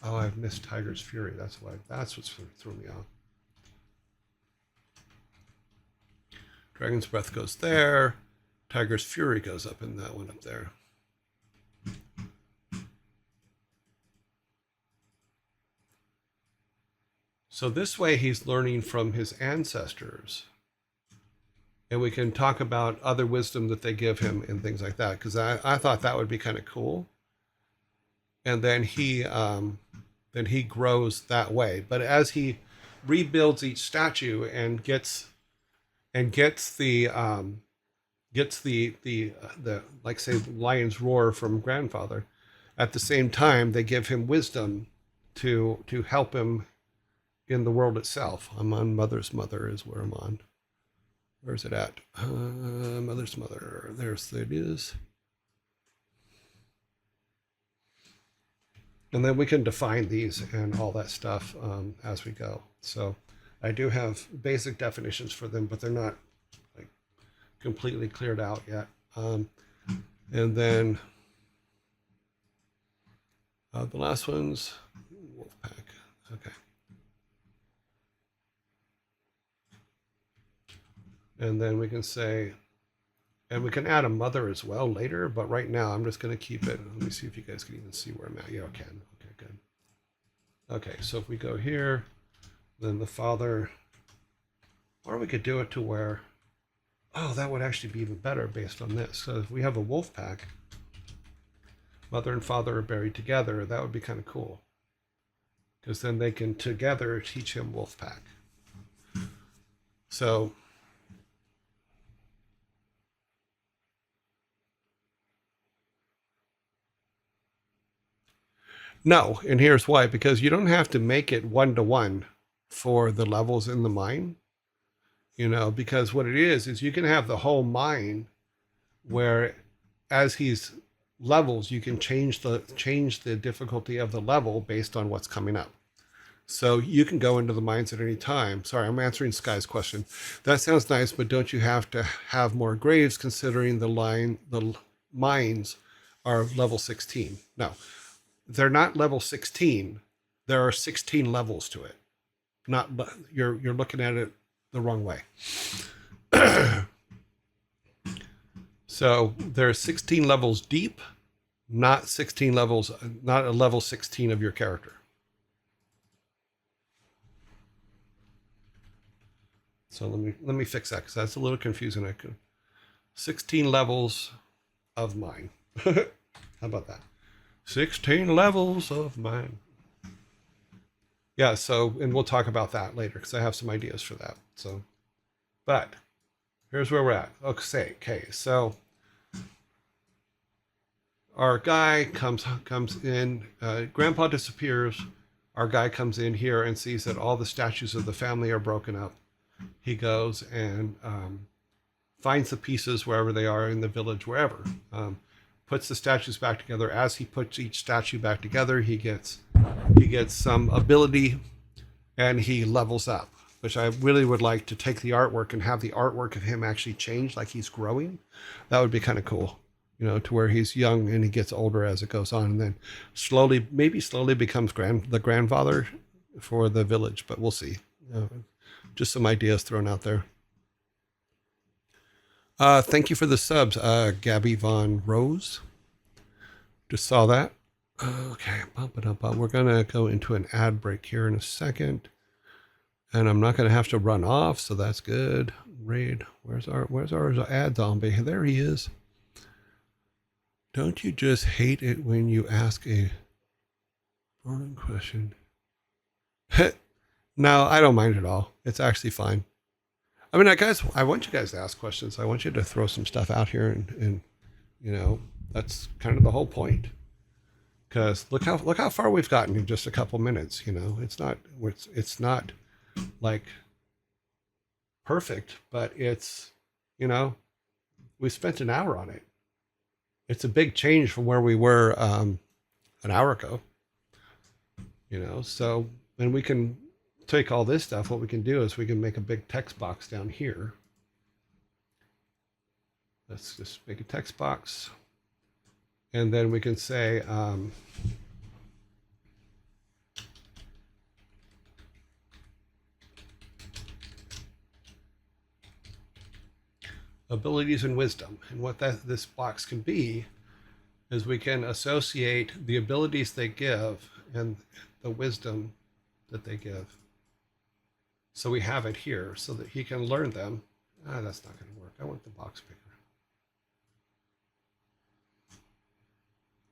Oh, I've missed Tiger's Fury. That's what's threw me off. Dragon's Breath goes there. Tiger's Fury goes up in that one up there. So this way he's learning from his ancestors. And we can talk about other wisdom that they give him and things like that, because I thought that would be kind of cool. And then he grows that way. But as he rebuilds each statue and gets the like say lion's roar from grandfather, at the same time they give him wisdom to help him in the world itself. I'm on Mother's Mother is where I'm on. Where's it at? Mother's Mother. There's it is. And then we can define these and all that stuff as we go. So I do have basic definitions for them, but they're not like completely cleared out yet. And then the last one's Wolfpack. Okay. And then we can say, and we can add a mother as well later, but right now I'm just going to keep it. Let me see if you guys can even see where I'm at. Yeah, I can. Okay, good. Okay, so if we go here, then the father, Or we could do it to where, oh, that would actually be even better based on this. So if we have a wolf pack, mother and father are buried together, that would be kind of cool. Because then they can together teach him wolf pack. So no, and here's why. Because you don't have to make it 1-to-1 for the levels in the mine. Because what it is you can have the whole mine where as he's levels, you can change the difficulty of the level based on what's coming up. So you can go into the mines at any time. Sorry, I'm answering Sky's question. That sounds nice, but don't you have to have more graves considering the mines are level 16? No, they're not level 16. There are 16 levels to it. Not you're looking at it the wrong way. So there's 16 levels deep, not 16 levels, not a level 16 of your character. So let me fix that because that's a little confusing. 16 levels of mine. How about that? 16 levels of mine. Yeah, so, and we'll talk about that later because I have some ideas for that. So, but here's where we're at. Okay, so our guy comes in, Grandpa disappears. Our guy comes in here and sees that all the statues of the family are broken up. He goes and finds the pieces wherever they are in the village, wherever. Puts the statues back together. As he puts each statue back together, he gets some ability and he levels up, which I really would like to take the artwork and have the artwork of him actually change like he's growing. That would be kind of cool, to where he's young and he gets older as it goes on, and then slowly becomes the grandfather for the village, but we'll see. Just some ideas thrown out there. Thank you for the subs, Gabby Von Rose. Just saw that. Okay, we're gonna go into an ad break here in a second, and I'm not gonna have to run off, so that's good. Raid, where's our ad zombie? There he is. Don't you just hate it when you ask a boring question? No, I don't mind at all. It's actually fine. I mean, I want you guys to ask questions. I want you to throw some stuff out here, and that's kind of the whole point. Because look how far we've gotten in just a couple minutes. It's not like perfect, but it's we spent an hour on it. It's a big change from where we were an hour ago. So, and we can take all this stuff. What we can do is we can make a big text box down here. Let's just make a text box. And then we can say, abilities and wisdom. And what this box can be is we can associate the abilities they give and the wisdom that they give. So we have it here so that he can learn them. That's not going to work. I want the box bigger.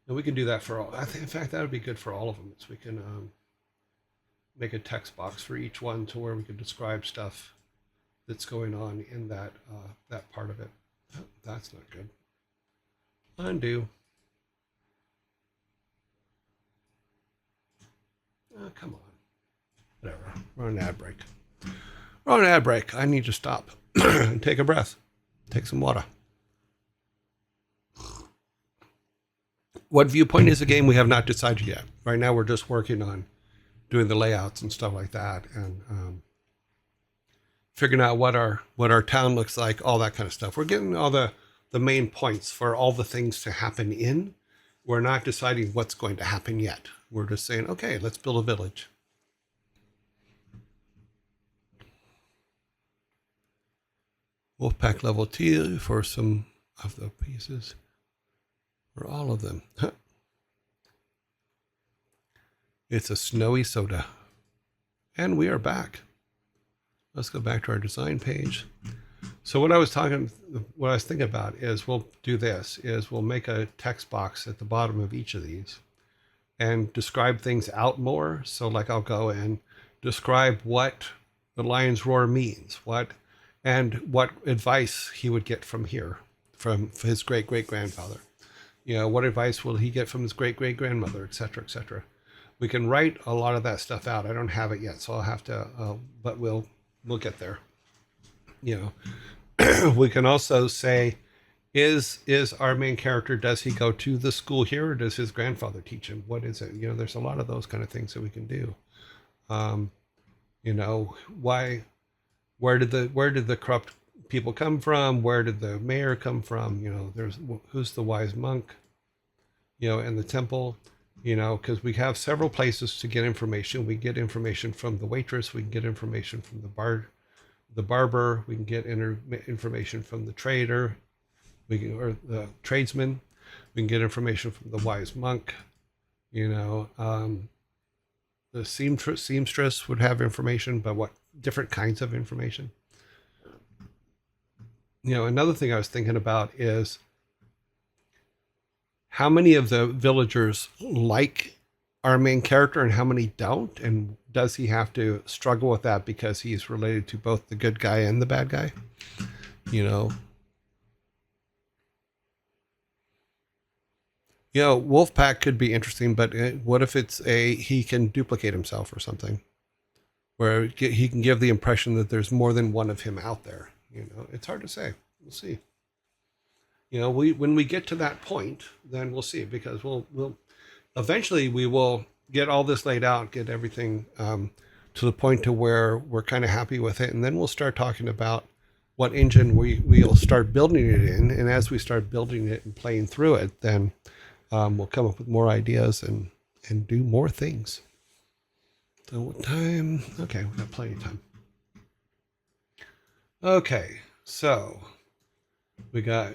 And we can do that for all. In fact, that would be good for all of them. So we can make a text box for each one to where we can describe stuff that's going on in that part of it. Oh, that's not good. Undo. Come on. Whatever. We're on an ad break. We're on an ad break. I need to stop and take a breath. Take some water. What viewpoint is the game? We have not decided yet. Right now, we're just working on doing the layouts and stuff like that, and figuring out what our town looks like, all that kind of stuff. We're getting all the main points for all the things to happen in. We're not deciding what's going to happen yet. We're just saying, okay, let's build a village. Wolfpack level 2 for some of the pieces. Or all of them. It's a snowy soda. And we are back. Let's go back to our design page. So what I was thinking about is we'll do this, is we'll make a text box at the bottom of each of these and describe things out more. So like I'll go and describe what the lion's roar means, what advice he would get from here, from his great-great-grandfather. What advice will he get from his great-great-grandmother, et cetera, et cetera. We can write a lot of that stuff out. I don't have it yet, so I'll have to, but we'll get there. We can also say, is our main character, does he go to the school here, or does his grandfather teach him? What is it? There's a lot of those kind of things that we can do. Where did the corrupt people come from? Where did the mayor come from? Who's the wise monk, in the temple, because we have several places to get information. We get information from the waitress. We can get information from the barber. We can get information from the trader. Or the tradesman. We can get information from the wise monk. The seamstress would have information, but what different kinds of information. Another thing I was thinking about is how many of the villagers like our main character and how many don't, and does he have to struggle with that because he's related to both the good guy and the bad guy? Wolfpack could be interesting, but what if he can duplicate himself or something, where he can give the impression that there's more than one of him out there? It's hard to say. We'll see. When we get to that point, then we'll see, because we'll eventually we will get all this laid out, get everything to the point to where we're kind of happy with it, and then we'll start talking about what engine we'll start building it in, and as we start building it and playing through it, then we'll come up with more ideas and do more things. So what time? Okay, we've got plenty of time. Okay, so we got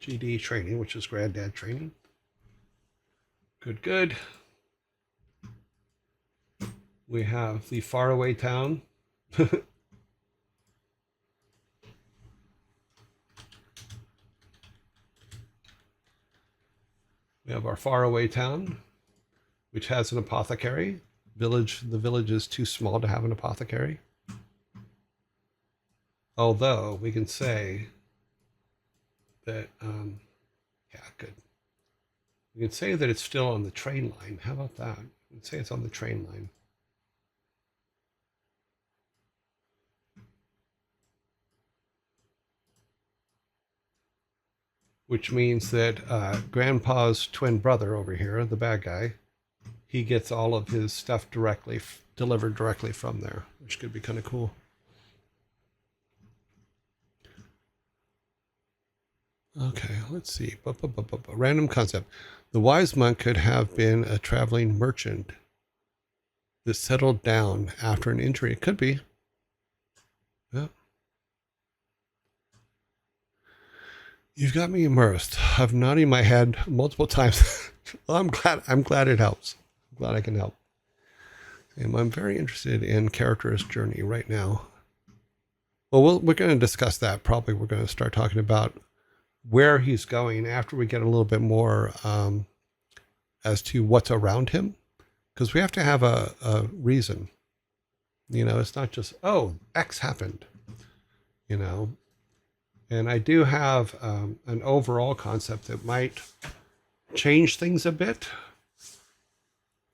GD training, which is granddad training. Good. We have the faraway town. We have our faraway town, which has an apothecary. The village is too small to have an apothecary. Although we can say that, good. We can say that it's still on the train line. How about that? We can say it's on the train line. Which means that Grandpa's twin brother over here, the bad guy, he gets all of his stuff delivered directly from there, which could be kind of cool. Okay, let's see. Random concept. The wise monk could have been a traveling merchant that settled down after an injury. It could be. Yeah. You've got me immersed. I've nodded my head multiple times. Well, I'm glad it helps. I'm glad I can help. And I'm very interested in character's journey right now. Well, we're going to discuss that. Probably we're going to start talking about where he's going after we get a little bit more as to what's around him. Because we have to have a reason. It's not just, oh, X happened. And I do have an overall concept that might change things a bit,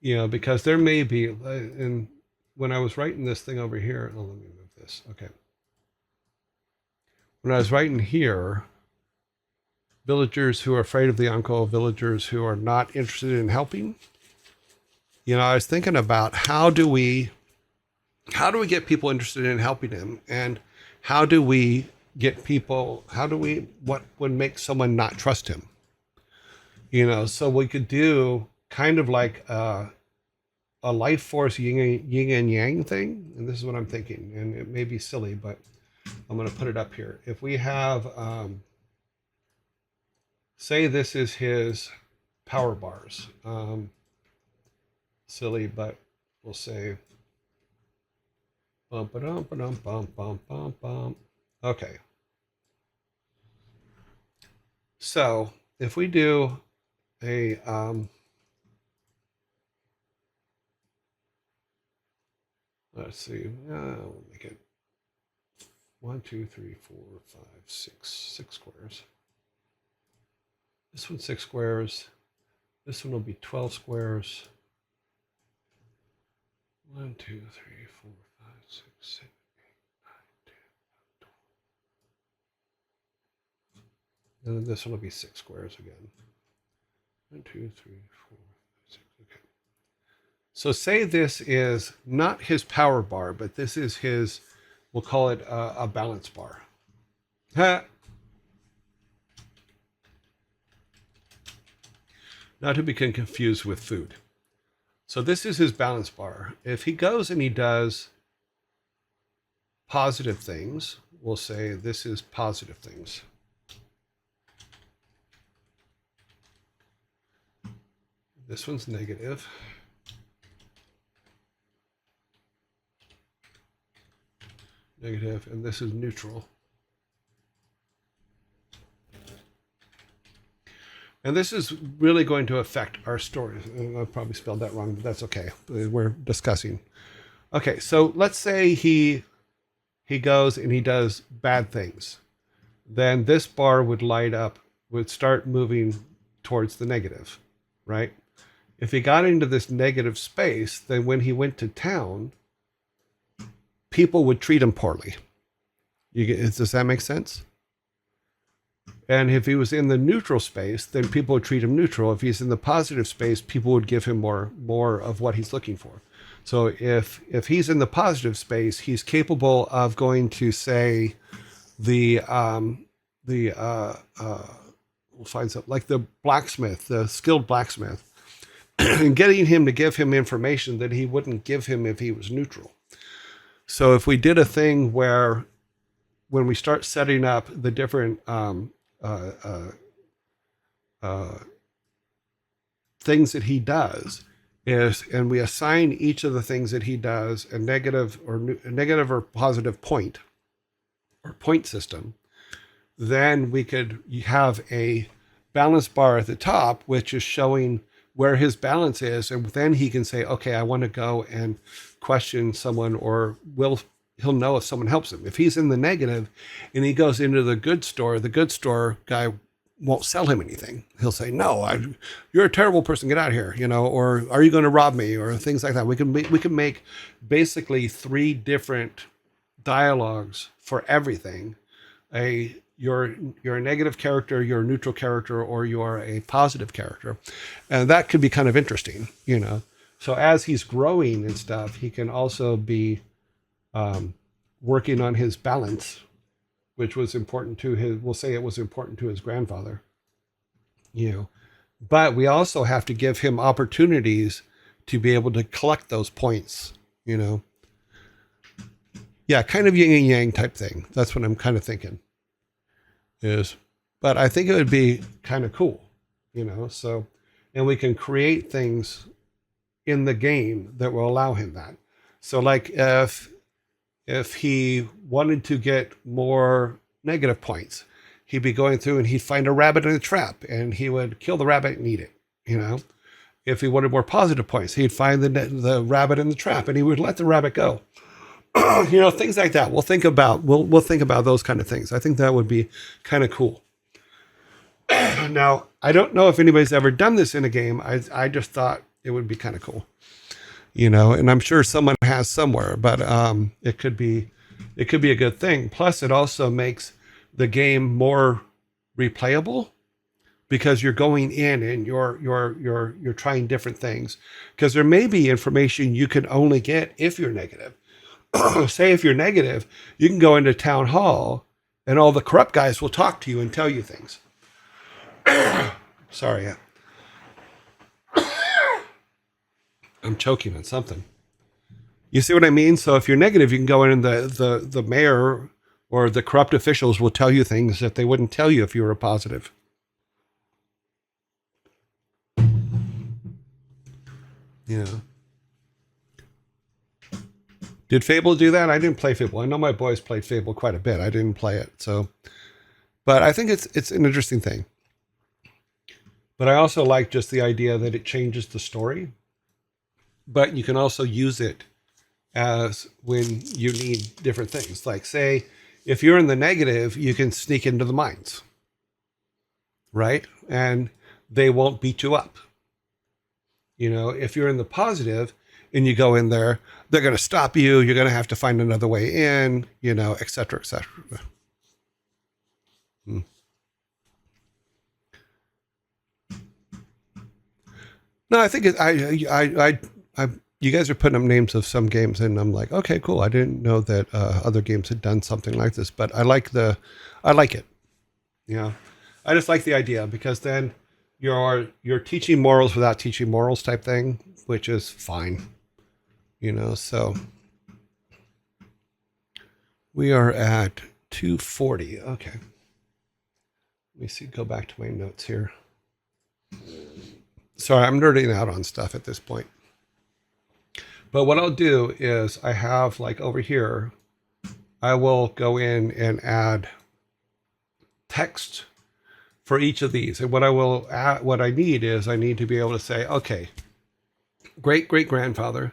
because there may be, and when I was writing this thing over here, let me move this. Okay. When I was writing here, villagers who are afraid of the uncle, villagers who are not interested in helping, I was thinking about how do we get people interested in helping him, and how do we get people, what would make someone not trust him? So we could do kind of like a life force yin and yang thing. And this is what I'm thinking. And it may be silly, but I'm going to put it up here. If we have, say this is his power bars. silly, but we'll say bum ba dum ba dum bum bum bum bum. Okay. So if we do a let's see, we'll make it 1, 2, 3, 4, 5, 6 squares. This one's 6 squares. This one will be 12 squares. 1, 2, 3, 4, 5, 6, 7, 8, 9, 10, 11, 12. And then this one will be 6 squares again. 1, 2, 3, 4, 5, 6. Okay. So say this is not his power bar, but this is his, we'll call it a balance bar. Not to be confused with food. So this is his balance bar. If he goes and he does positive things, we'll say this is positive things. This one's negative. Negative, and this is neutral. And this is really going to affect our story. I probably spelled that wrong, but that's okay. We're discussing. Okay, so let's say he goes and he does bad things. Then this bar would light up, would start moving towards the negative, right? If he got into this negative space, then when he went to town, people would treat him poorly. Does that make sense? And if he was in the neutral space, then people would treat him neutral. If he's in the positive space, people would give him more of what he's looking for. So if he's in the positive space, he's capable of going to say we'll find something like the blacksmith, the skilled blacksmith, and getting him to give him information that he wouldn't give him if he was neutral. So if we did a thing where when we start setting up the different things that he does and we assign each of the things that he does a negative or positive point or point system, then we could have a balance bar at the top, which is showing where his balance is. And then he can say, okay, I want to go and question someone, or he'll know if someone helps him. If he's in the negative and he goes into the good store guy won't sell him anything. He'll say, no, you're a terrible person. Get out of here, or are you going to rob me, or things like that. We can make basically 3 different dialogues for everything. You're a negative character, you're a neutral character, or you're a positive character. And that could be kind of interesting, So as he's growing and stuff, he can also be working on his balance, which was important to we'll say it was important to his grandfather, But we also have to give him opportunities to be able to collect those points, Yeah, kind of yin and yang type thing. That's what I'm kind of thinking. But I think it would be kind of cool, so, and we can create things in the game that will allow him that. So like if he wanted to get more negative points, he'd be going through and he'd find a rabbit in a trap and he would kill the rabbit and eat it, If he wanted more positive points, he'd find the rabbit in the trap and he would let the rabbit go. Things like that. We'll think about those kind of things. I think that would be kind of cool. Now, I don't know if anybody's ever done this in a game. I just thought it would be kind of cool, and I'm sure someone has somewhere, but it could be a good thing. Plus, it also makes the game more replayable because you're going in and you're trying different things, because there may be information you can only get if you're negative. Say if you're negative, you can go into town hall and all the corrupt guys will talk to you and tell you things. Sorry. I'm choking on something. You see what I mean? So if you're negative, you can go in and the mayor or the corrupt officials will tell you things that they wouldn't tell you if you were a positive. Yeah. Did Fable do that? I didn't play Fable. I know my boys played Fable quite a bit. I didn't play it, so. But I think it's an interesting thing. But I also like just the idea that it changes the story. But you can also use it as when you need different things. Like, say, if you're in the negative, you can sneak into the mines, right? And they won't beat you up. You know, if you're in the positive and you go in there, they're going to stop you. You're going to have to find another way in, you know, et cetera, et cetera. Hmm. No, I think you guys are putting up names of some games, and I'm like, okay, cool. I didn't know that other games had done something like this, but I like it. You know, I just like the idea because then you're teaching morals without teaching morals type thing, which is fine. You know, so we are at 2:40. Okay, let me see. Go back to my notes here. Sorry, I'm nerding out on stuff at this point. But what I'll do is I have like over here, I will go in and add text for each of these. And what I will add, what I need is I need to be able to say, okay, great great grandfather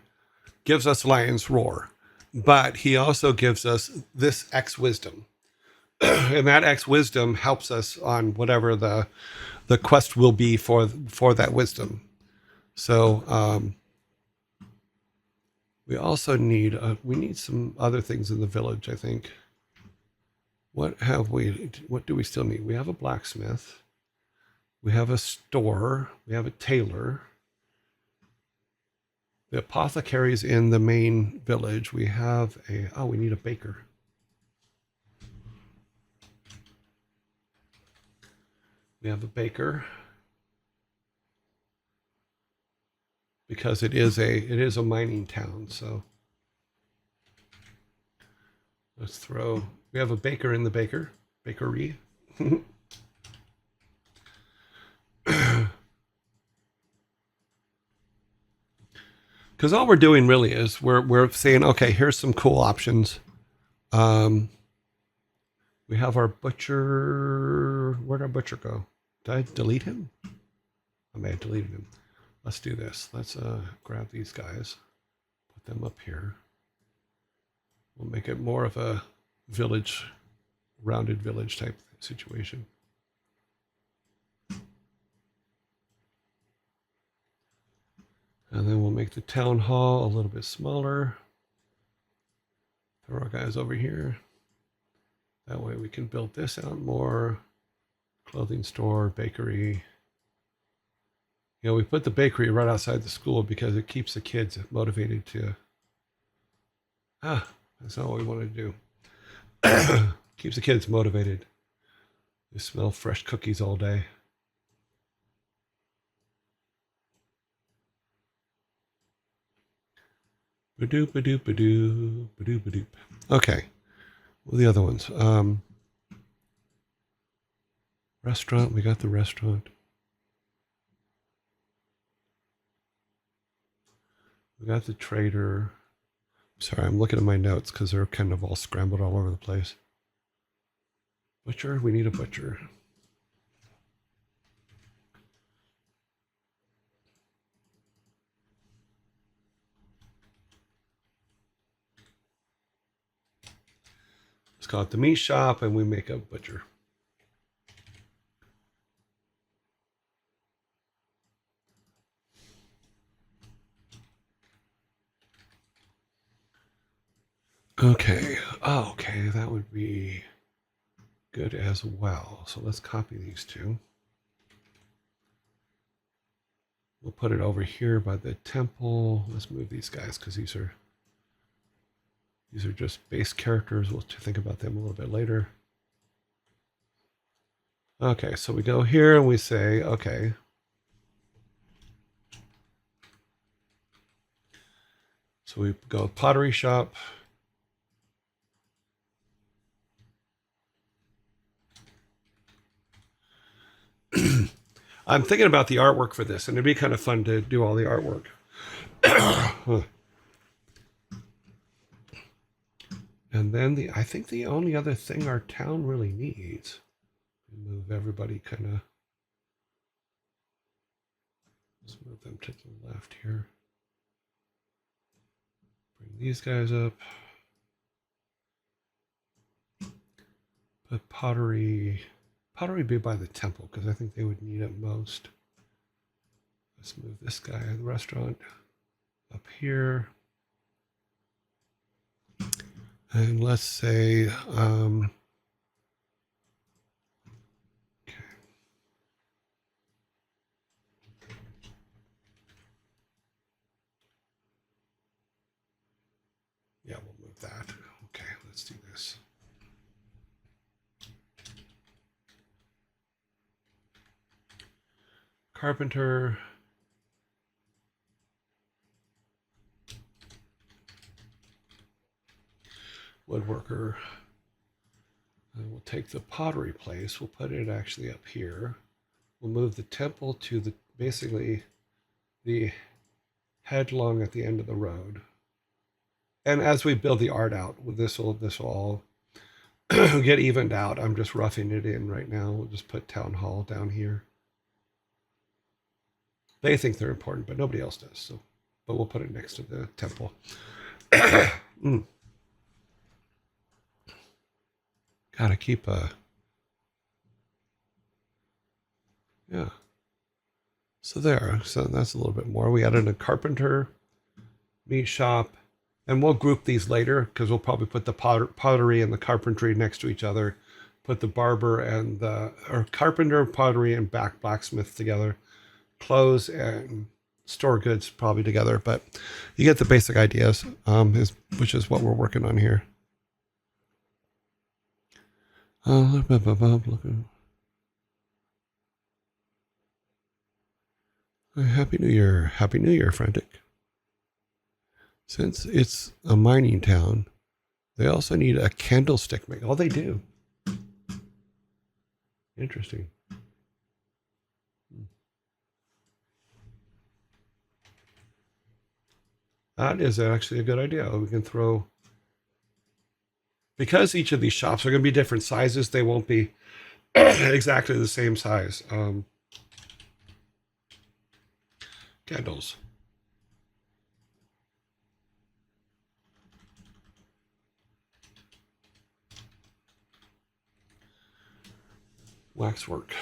gives us lion's roar, but he also gives us this X wisdom. And that X wisdom helps us on whatever the quest will be for that wisdom. So we also need we need some other things in the village, I think. What do we still need? We have a blacksmith. We have a store. We have a tailor. The apothecary's in the main village. We have we need a baker. We have a baker. Because it is a mining town, so let's throw. We have a baker in the bakery. Because all we're doing really is we're saying, okay, here's some cool options. We have our butcher. Where'd our butcher go? Did I delete him? I may have deleted him. Let's do this. Let's grab these guys, put them up here. We'll make it more of a village, rounded village type situation. And then we'll make the town hall a little bit smaller. Throw our guys over here. That way we can build this out more. Clothing store, bakery. You know, we put the bakery right outside the school because it keeps the kids motivated to. That's not what we want to do. Keeps the kids motivated. They smell fresh cookies all day. Ba-doop, ba-doop, ba-doop, ba-doop, ba-doop. Okay. What are the other ones? Restaurant. We got the restaurant. We got the trader. Sorry, I'm looking at my notes because they're kind of all scrambled all over the place. Butcher. We need a butcher. Let's call it the meat shop, and we make a butcher. Okay. Oh, okay. That would be good as well. So let's copy these two. We'll put it over here by the temple. Let's move these guys because these are just base characters. We'll think about them a little bit later. Okay, so we go here and we say, okay. So we go pottery shop. I'm thinking about the artwork for this, and it'd be kind of fun to do all the artwork. And then I think the only other thing our town really needs, move everybody kind of, let's move them to the left here. Bring these guys up. Put pottery be by the temple because I think they would need it most. Let's move this guy at the restaurant up here. And let's say, okay. Yeah, we'll move that. Okay, let's do this. Carpenter. Woodworker. And we'll take the pottery place. We'll put it actually up here. We'll move the temple to the basically the headlong at the end of the road. And as we build the art out, this will all get evened out. I'm just roughing it in right now. We'll just put town hall down here. They think they're important, but nobody else does. So, but we'll put it next to the temple. Gotta keep yeah. So there. So that's a little bit more. We added a carpenter, meat shop, and we'll group these later because we'll probably put the pottery and the carpentry next to each other. Put the barber and or carpenter, pottery, and blacksmith together. Clothes and store goods probably together, but you get the basic ideas, which is what we're working on here. Happy New Year. Happy New Year, Frantic. Since it's a mining town, they also need a candlestick maker. Oh, they do. Interesting. That is actually a good idea. We can throw, because each of these shops are going to be different sizes, they won't be exactly the same size. Candles. Waxwork.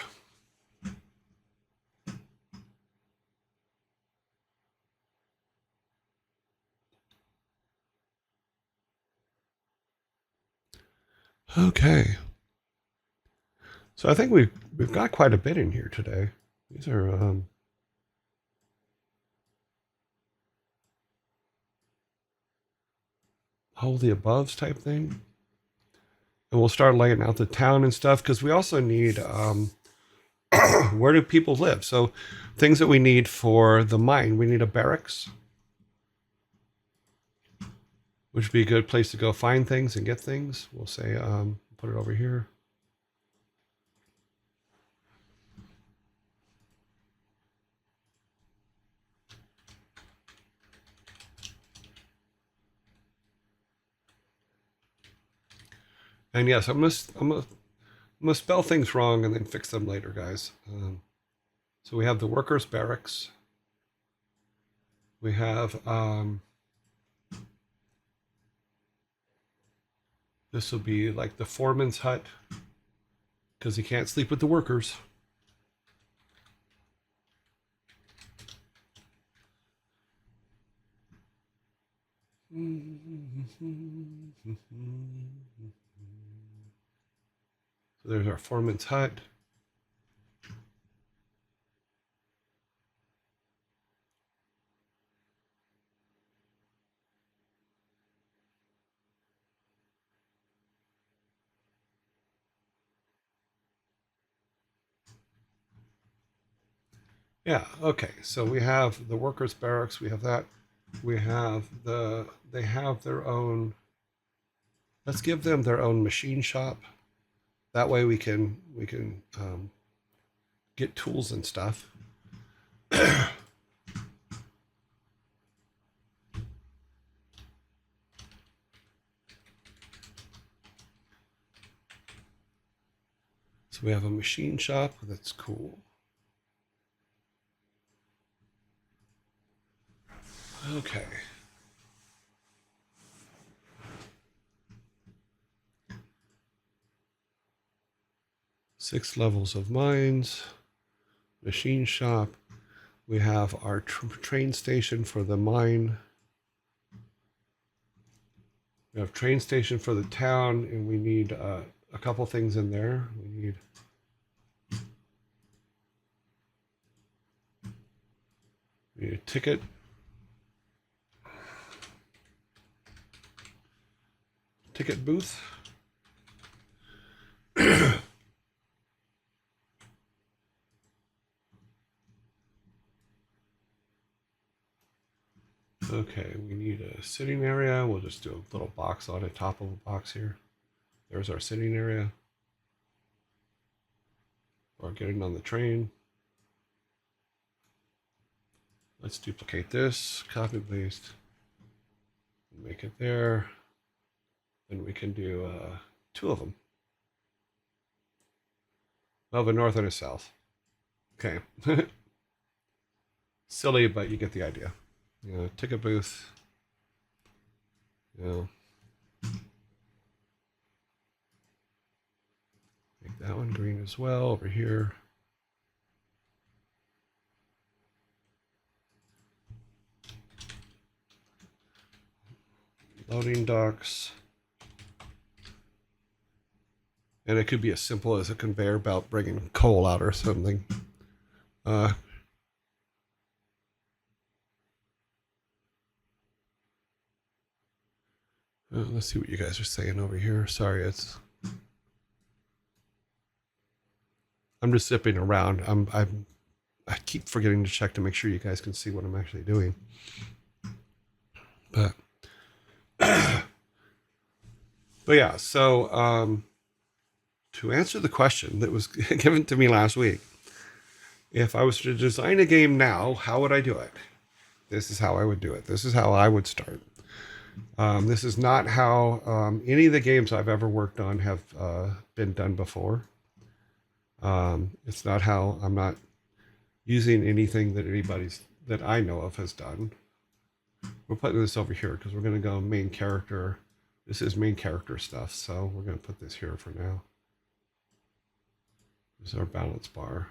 Okay. So I think we've got quite a bit in here today. These are all the aboves type thing. And we'll start laying out the town and stuff because we also need where do people live? So things that we need for the mine, we need a barracks, which would be a good place to go find things and get things. We'll say put it over here. And yes, I'm gonna spell things wrong and then fix them later, guys. So we have the workers' barracks. We have this will be like the foreman's hut because he can't sleep with the workers. So there's our foreman's hut. Yeah, okay. So we have the workers' barracks, we have that. We have they have their own, let's give them their own machine shop. That way we can get tools and stuff. So we have a machine shop. That's cool. Okay. Six levels of mines, machine shop. We have our train station for the mine. We have train station for the town, and we need a couple things in there. We need a ticket. Ticket booth. Okay, we need a sitting area. We'll just do a little box on the top of a box here. There's our sitting area. Or getting on the train. Let's duplicate this, copy paste, make it there. Then we can do two of them. Well, a north and a south. Okay. Silly, but you get the idea. You know, ticket booth. You know, make that one green as well over here. Loading docks. And it could be as simple as a conveyor belt bringing coal out or something. Let's see what you guys are saying over here. Sorry, I'm just zipping around. I keep forgetting to check to make sure you guys can see what I'm actually doing. But yeah, so to answer the question that was given to me last week, if I was to design a game now, how would I do it? This is how I would do it. This is how I would start. This is not how any of the games I've ever worked on have been done before. It's not how I'm not using anything that I know of has done. We're putting this over here because we're going to go main character. This is main character stuff, so we're going to put this here for now. This is our balance bar.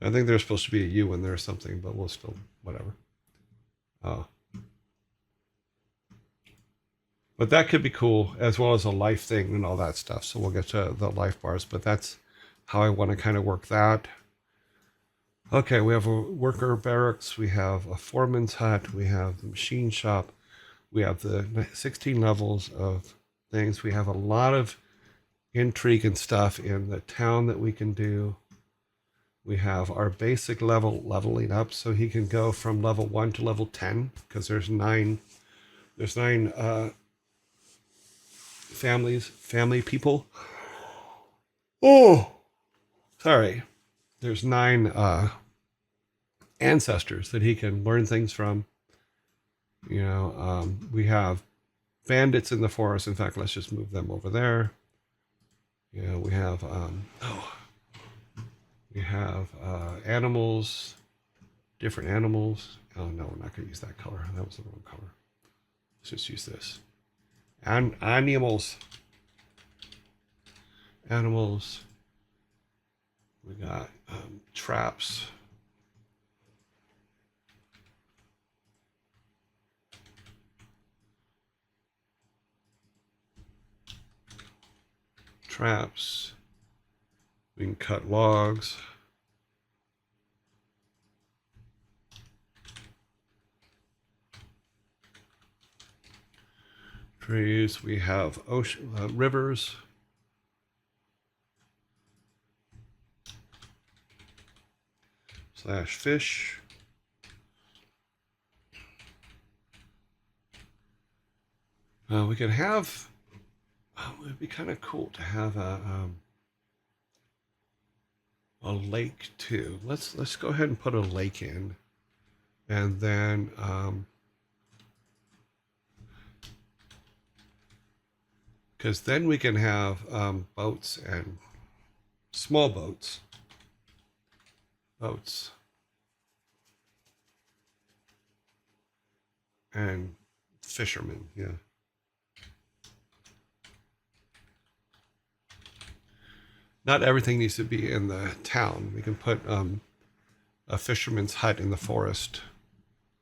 I think there's supposed to be a U in there or something, but we'll still, whatever. But that could be cool, as well as a life thing and all that stuff. So we'll get to the life bars, but that's how I want to kind of work that. Okay, we have a worker barracks, we have a foreman's hut, we have the machine shop, we have the 16 levels of things. We have a lot of intrigue and stuff in the town that we can do. We have our basic leveling up, so he can go from level 1 to level 10, because there's nine family people. Oh, sorry. There's 9 ancestors that he can learn things from. You know, we have bandits in the forest. In fact, let's just move them over there. You know, we have animals, different animals. Oh no, we're not going to use that color. That was the wrong color. Let's just use this. Animals. We got traps. We can cut logs. Trees. We have ocean, rivers. / fish. We could have. It would be kind of cool to have a lake too. Let's go ahead and put a lake in, and then because then we can have boats and small boats, and fishermen. Yeah. Not everything needs to be in the town. We can put a fisherman's hut in the forest.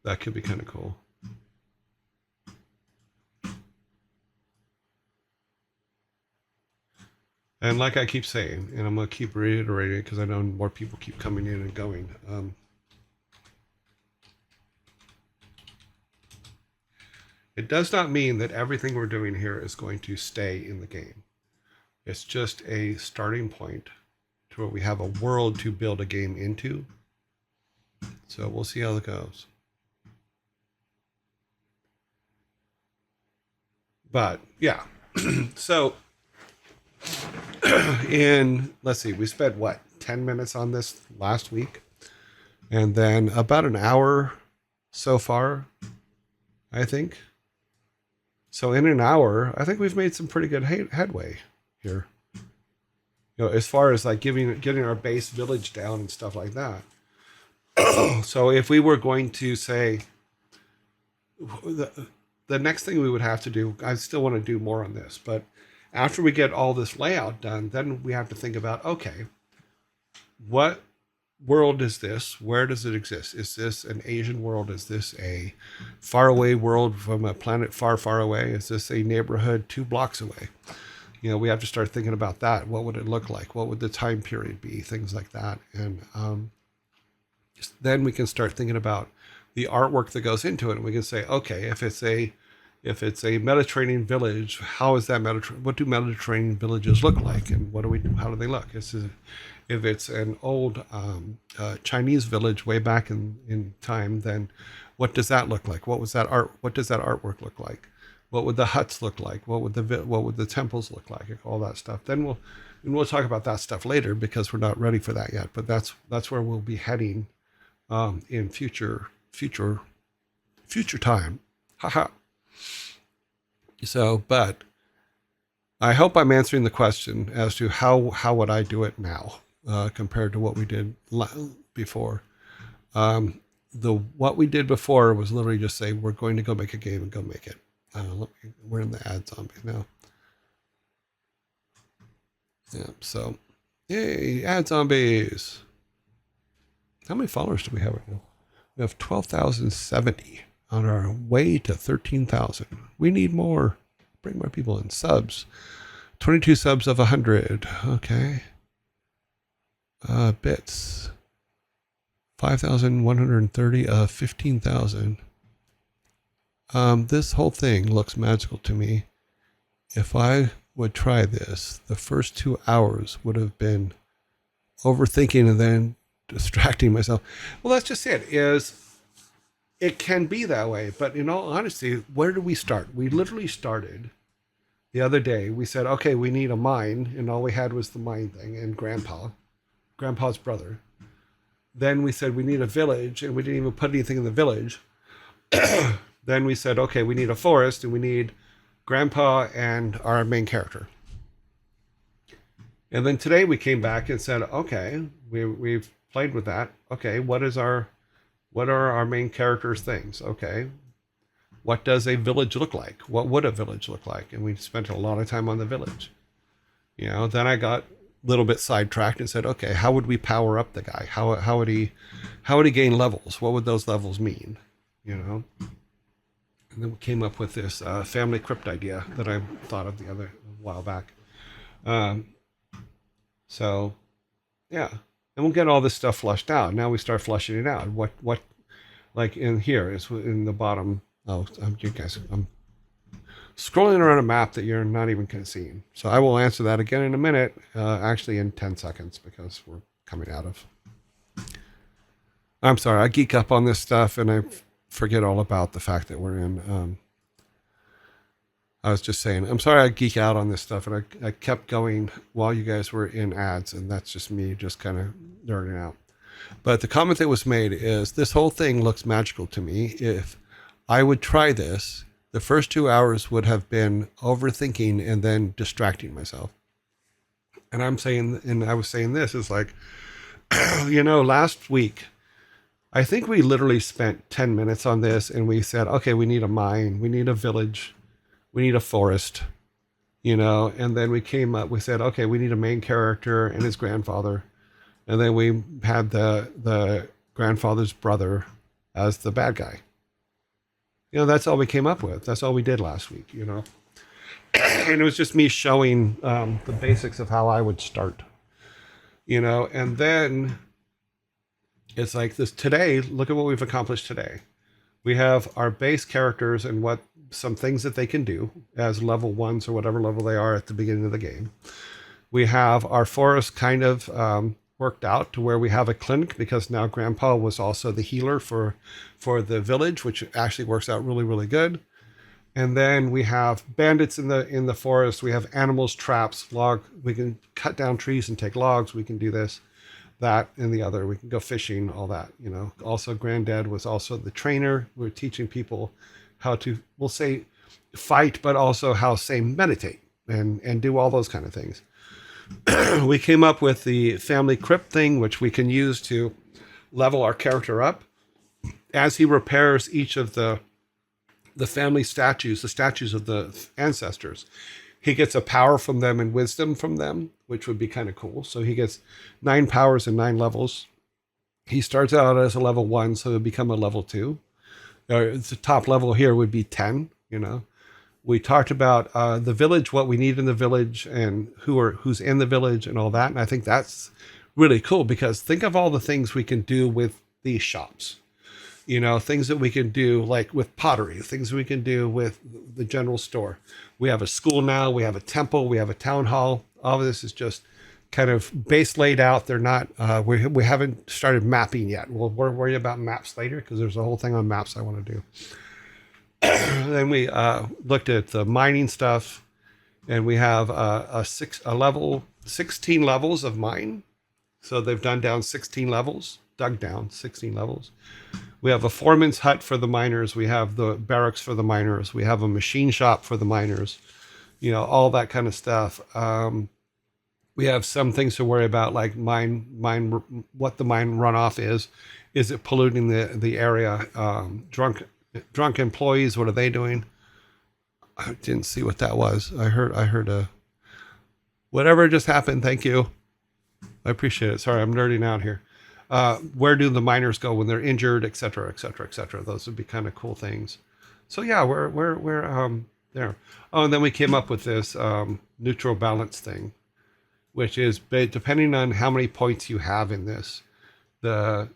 That could be kind of cool. And like I keep saying, and I'm going to keep reiterating because I know more people keep coming in and going. It does not mean that everything we're doing here is going to stay in the game. It's just a starting point to where we have a world to build a game into. So we'll see how it goes. But yeah, so let's see, we spent what, 10 minutes on this last week, and then about an hour so far, I think. So in an hour, I think we've made some pretty good headway here. You know, as far as like getting our base village down and stuff like that. So if we were going to say the next thing we would have to do, I still want to do more on this, but after we get all this layout done, then we have to think about, okay, what world is this? Where does it exist? Is this an Asian world? Is this a faraway world from a planet far, far away? Is this a neighborhood 2 blocks away? You know, we have to start thinking about that. What would it look like? What would the time period be? Things like that. And then we can start thinking about the artwork that goes into it. And we can say, okay, if it's a Mediterranean village, how is that what do Mediterranean villages look like? And how do they look? If it's an old Chinese village way back in time, then what does that look like? What does that artwork look like? What would the huts look like? What would the temples look like? All that stuff. Then we'll talk about that stuff later because we're not ready for that yet. But that's where we'll be heading in future time. Haha. So, but I hope I'm answering the question as to how would I do it now compared to what we did before. What we did before was literally just say we're going to go make a game and go make it. We're in the ad zombie now. Yeah. So, yay, ad zombies. How many followers do we have right now? We have 12,070 on our way to 13,000. We need more. Bring more people in. Subs. 22 subs of 100. Okay. Bits. 5,130 of 15,000. This whole thing looks magical to me. If I would try this, the first 2 hours would have been overthinking and then distracting myself. Well, that's just it. It can be that way, but in all honesty, where did we start? We literally started the other day. We said, okay, we need a mine, and all we had was the mine thing and Grandpa's brother. Then we said we need a village, and we didn't even put anything in the village. Then we said, okay, we need a forest, and we need Grandpa and our main character. And then today we came back and said, okay, we've played with that. Okay, what are our main characters' things? Okay, what does a village look like? What would a village look like? And we spent a lot of time on the village. You know, then I got a little bit sidetracked and said, okay, how would we power up the guy? How would he gain levels? What would those levels mean? You know? And then we came up with this family crypt idea that I thought of a while back. So, yeah. And we'll get all this stuff flushed out. Now we start flushing it out. What like in here is in the bottom. Oh, you guys, I'm scrolling around a map that you're not even seeing. So I will answer that again in a minute, actually in 10 seconds because we're coming out of. I'm sorry, I geek up on this stuff and I forget all about the fact that we're in. I was just saying, I'm sorry I geek out on this stuff, and I kept going while you guys were in ads, and that's just me just kind of nerding out. But the comment that was made is, this whole thing looks magical to me. If I would try this, The first 2 hours would have been overthinking and then distracting myself. And I was saying this is like, last week, I think we literally spent 10 minutes on this and we said, okay, we need a mine, we need a village, we need a forest, and then we said, okay, we need a main character and his grandfather. And then we had the grandfather's brother as the bad guy. That's all we came up with. That's all we did last week, And it was just me showing the basics of how I would start, and then it's like this today. Look at what we've accomplished today. We have our base characters and what some things that they can do as level ones or whatever level they are at the beginning of the game. We have our forest kind of worked out to where we have a clinic because now Grandpa was also the healer for the village, which actually works out really, really good. And then we have bandits in the forest. We have animals, traps, log. We can cut down trees and take logs. We can do this, that, and the other. We can go fishing, all that. Also, Granddad was also the trainer. We were teaching people how to, we'll say, fight, but also how, say, meditate and do all those kind of things. We came up with the family crypt thing, which we can use to level our character up as he repairs each of the family statues, the statues of the ancestors. He gets a power from them and wisdom from them, which would be kind of cool. So he gets 9 powers and 9 levels. He starts out as a level 1, so he'll become a level 2. The top level here would be 10, We talked about the village, what we need in the village, and who's in the village and all that. And I think that's really cool because think of all the things we can do with these shops. Things that we can do like with pottery, things we can do with the general store. We have a school now, we have a temple, we have a town hall. All of this is just kind of base laid out. They're not, we haven't started mapping yet. We'll worry about maps later because there's a whole thing on maps I want to do. Then we looked at the mining stuff, and we have a 16 levels of mine. So they've dug down 16 levels. We have a foreman's hut for the miners. We have the barracks for the miners. We have a machine shop for the miners. All that kind of stuff. We have some things to worry about, like what the mine runoff is. Is it polluting the area? Drunk employees, what are they doing? I didn't see what that was. I heard a whatever just happened. Thank you. I appreciate it. Sorry, I'm nerding out here. Where do the miners go when they're injured, et cetera, et cetera, et cetera. Those would be kind of cool things. So yeah, we're there. Oh, and then we came up with this neutral balance thing, which is depending on how many points you have in this, the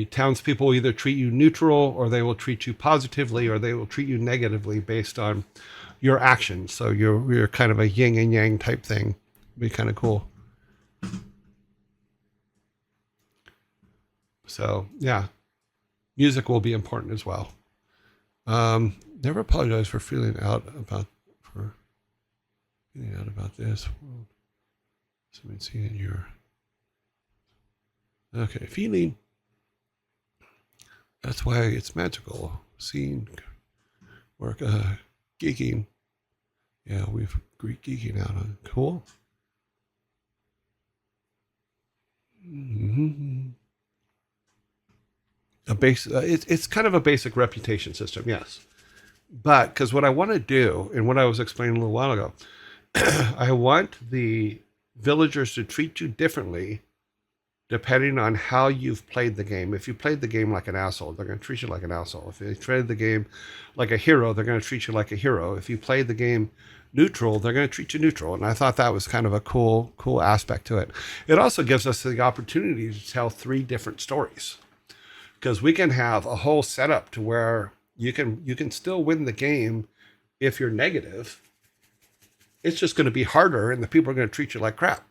townspeople will either treat you neutral, or they will treat you positively, or they will treat you negatively based on your actions. So you're kind of a yin and yang type thing. It'd be kind of cool. So yeah, music will be important as well. Never apologize for feeling out about this. Somebody seeing your okay feeling. That's why it's magical. Seeing work, geeking. Yeah, we've geeking out on cool. Mm-hmm. It's kind of a basic reputation system, yes. But because what I want to do, and what I was explaining a little while ago, I want the villagers to treat you differently depending on how you've played the game. If you played the game like an asshole, they're going to treat you like an asshole. If you played the game like a hero, they're going to treat you like a hero. If you played the game neutral, they're going to treat you neutral. And I thought that was kind of a cool aspect to it. It also gives us the opportunity to tell 3 different stories, because we can have a whole setup to where you can still win the game if you're negative. It's just going to be harder, and the people are going to treat you like crap.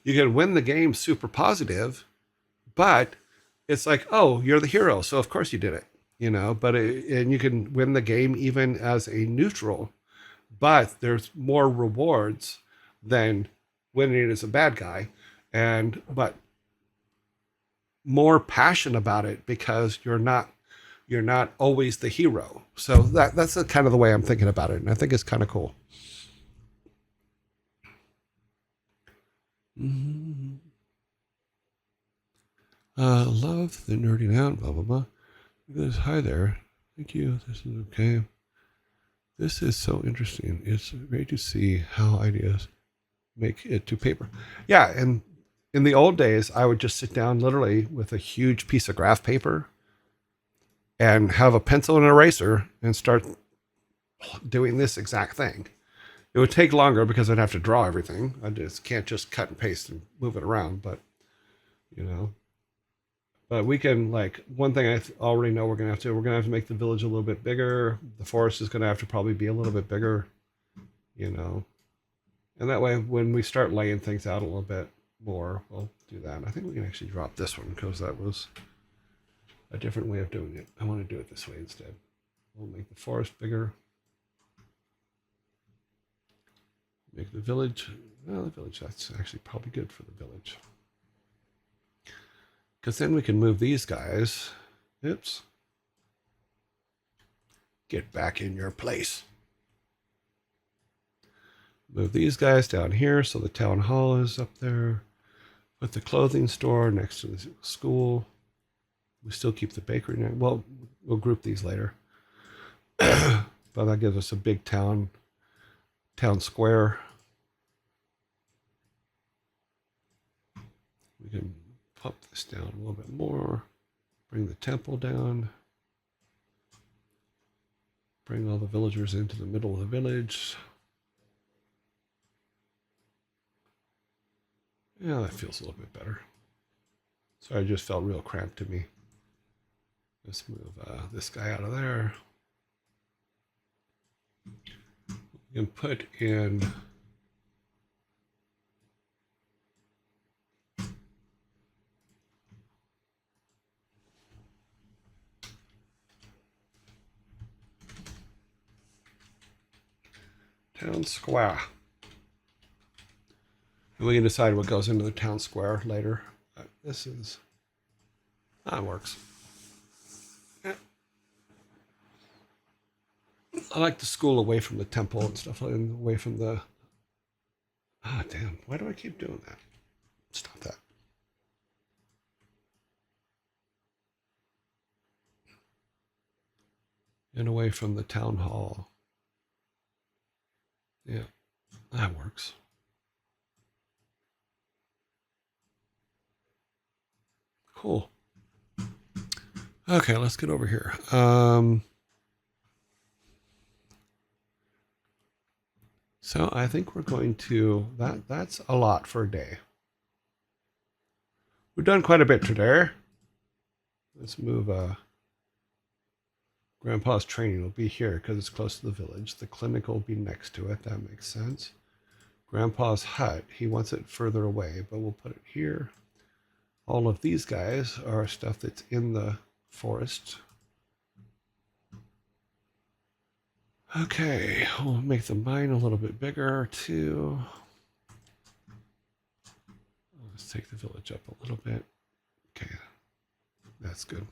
You can win the game super positive, but it's like, oh, you're the hero, so of course you did it. And you can win the game even as a neutral, but there's more rewards than winning it as a bad guy, but more passion about it because you're not you're not always the hero. So that's the kind of the way I'm thinking about it, and I think it's kind of cool. Mm-hmm. Love the nerding out, blah blah blah. Hi there. Thank you. This is okay. This is so interesting. It's great to see how ideas make it to paper. Yeah, and in the old days, I would just sit down literally with a huge piece of graph paper and have a pencil and an eraser and start doing this exact thing. It would take longer because I'd have to draw everything. I just can't just cut and paste and move it around, but you know. But we can, like, one thing I already know we're gonna have to do, we're gonna have to make the village a little bit bigger. The forest is gonna have to probably be a little bit bigger, you know. And that way, when we start laying things out a little bit more, we'll do that. I think we can actually drop this one because that was a different way of doing it. I want to do it this way instead. We'll make the forest bigger. Make the village, well, the village, that's actually probably good for the village. Because then we can move these guys. Oops. Get back in your place. Move these guys down here so the town hall is up there. Put the clothing store next to the school. We still keep the bakery near. Well, we'll group these later. But that gives us a big town square. We can pop this down a little bit more. Bring the temple down. Bring all the villagers into the middle of the village. Yeah, that feels a little bit better. Sorry, it just felt real cramped to me. Let's move this guy out of there. We can put in town square. And we can decide what goes into the town square later. This is, that works. Yeah. I like the school away from the temple and stuff, and away from the, damn, why do I keep doing that? Stop that. And away from the town hall. Yeah, that works. Cool. Okay, let's get over here. So I think we're going to, that's a lot for a day. We've done quite a bit today. Let's move, Grandpa's training will be here because it's close to the village. The clinic will be next to it. That makes sense. Grandpa's hut, he wants it further away, but we'll put it here. All of these guys are stuff that's in the forest. Okay, we'll make the mine a little bit bigger too. Let's take the village up a little bit. Okay, that's good.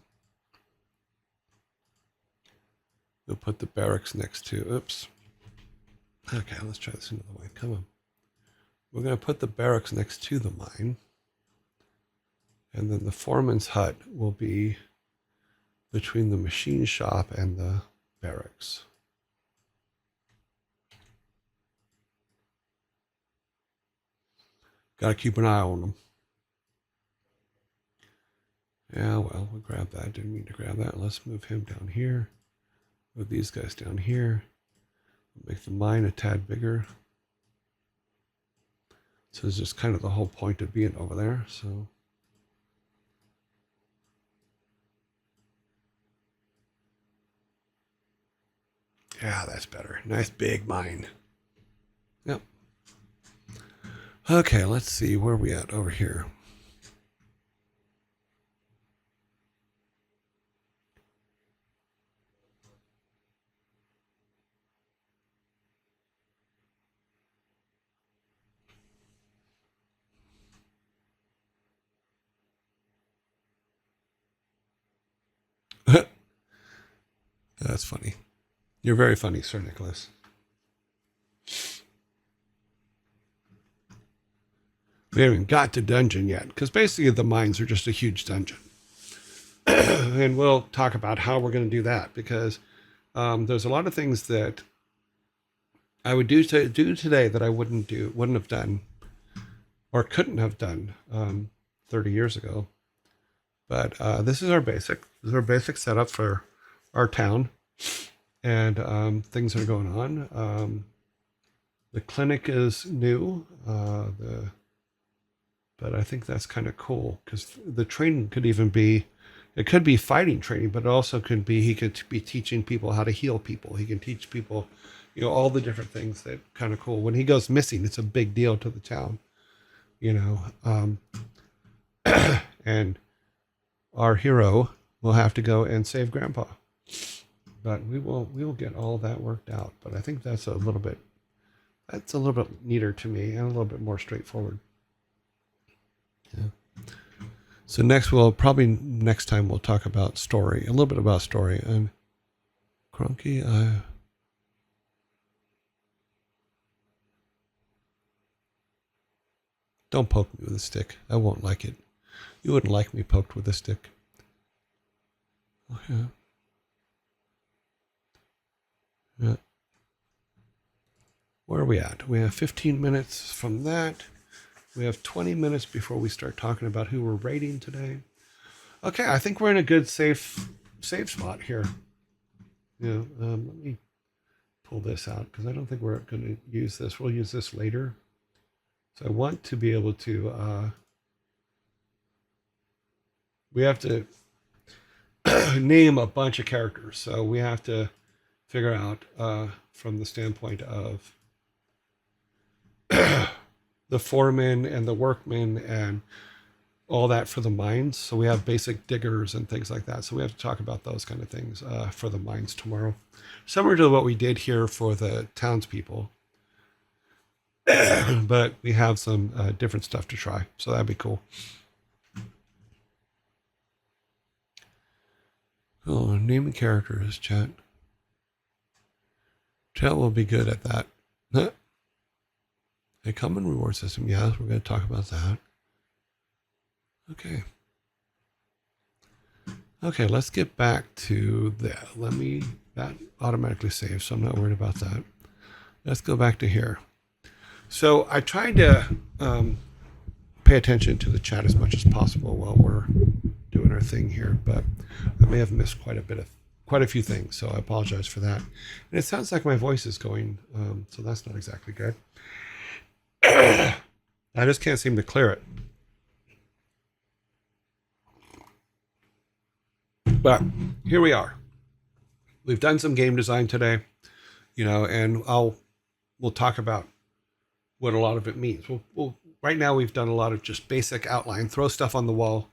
We'll put the barracks next to, oops. Okay, let's try this another way. Come on. We're going to put the barracks next to the mine. And then the foreman's hut will be between the machine shop and the barracks. Got to keep an eye on them. Yeah, well, we'll grab that. Didn't mean to grab that. Let's move him down here. Move these guys down here. Make the mine a tad bigger. So it's just kind of the whole point of being over there. So yeah, that's better. Nice big mine. Yep. Okay, let's see where we at over here. that's funny. You're very funny, Sir Nicholas. We haven't got to dungeon yet, because basically the mines are just a huge dungeon. And we'll talk about how we're going to do that, because there's a lot of things that I would do today that I wouldn't have done, or couldn't have done 30 years ago. But this is our basic setup for our town, and things that are going on. The clinic is new, but I think that's kind of cool, because the training could even be, it could be fighting training, but it also could be, he could be teaching people how to heal people. He can teach people, all the different things that kind of cool. When he goes missing, it's a big deal to the town, and our hero will have to go and save Grandpa, but we will get all that worked out. But I think that's a little bit neater to me, and a little bit more straightforward. Yeah. So next time we'll talk about story, a little bit about story. And Cronky, don't poke me with a stick. I won't like it. You wouldn't like me poked with a stick. Okay. Yeah. Where are we at? We have 15 minutes from that. We have 20 minutes before we start talking about who we're rating today. Okay, I think we're in a good safe spot here. Let me pull this out, because I don't think we're going to use this. We'll use this later. So I want to be able to, we have to name a bunch of characters. So we have to figure out from the standpoint of the foremen and the workmen and all that for the mines. So we have basic diggers and things like that. So we have to talk about those kind of things for the mines tomorrow. Similar to what we did here for the townspeople. But we have some different stuff to try. So that'd be cool. Oh, naming characters, chat. Chat will be good at that. Huh? A common reward system. Yes, we're going to talk about that. Okay, let's get back to that. That automatically saves, so I'm not worried about that. Let's go back to here. So I tried to pay attention to the chat as much as possible while we're doing our thing here, but I may have missed quite a few things, so I apologize for that. And it sounds like my voice is going, so that's not exactly good. I just can't seem to clear it. But here we are. We've done some game design today, and we'll talk about what a lot of it means. Right now we've done a lot of just basic outline, throw stuff on the wall.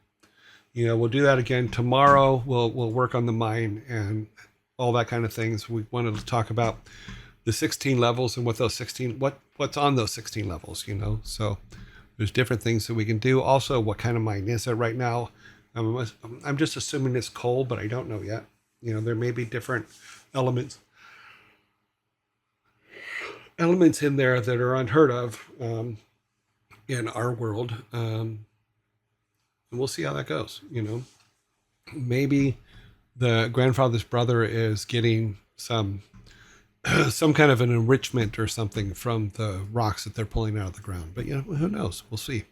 We'll do that again tomorrow. We'll work on the mine and all that kind of things. We wanted to talk about the 16 levels and what those 16, what's on those 16 levels, So there's different things that we can do. Also, what kind of mine is it right now? I'm just assuming it's coal, but I don't know yet. There may be different elements in there that are unheard of in our world. And we'll see how that goes. Maybe the grandfather's brother is getting some kind of an enrichment or something from the rocks that they're pulling out of the ground. But who knows? We'll see.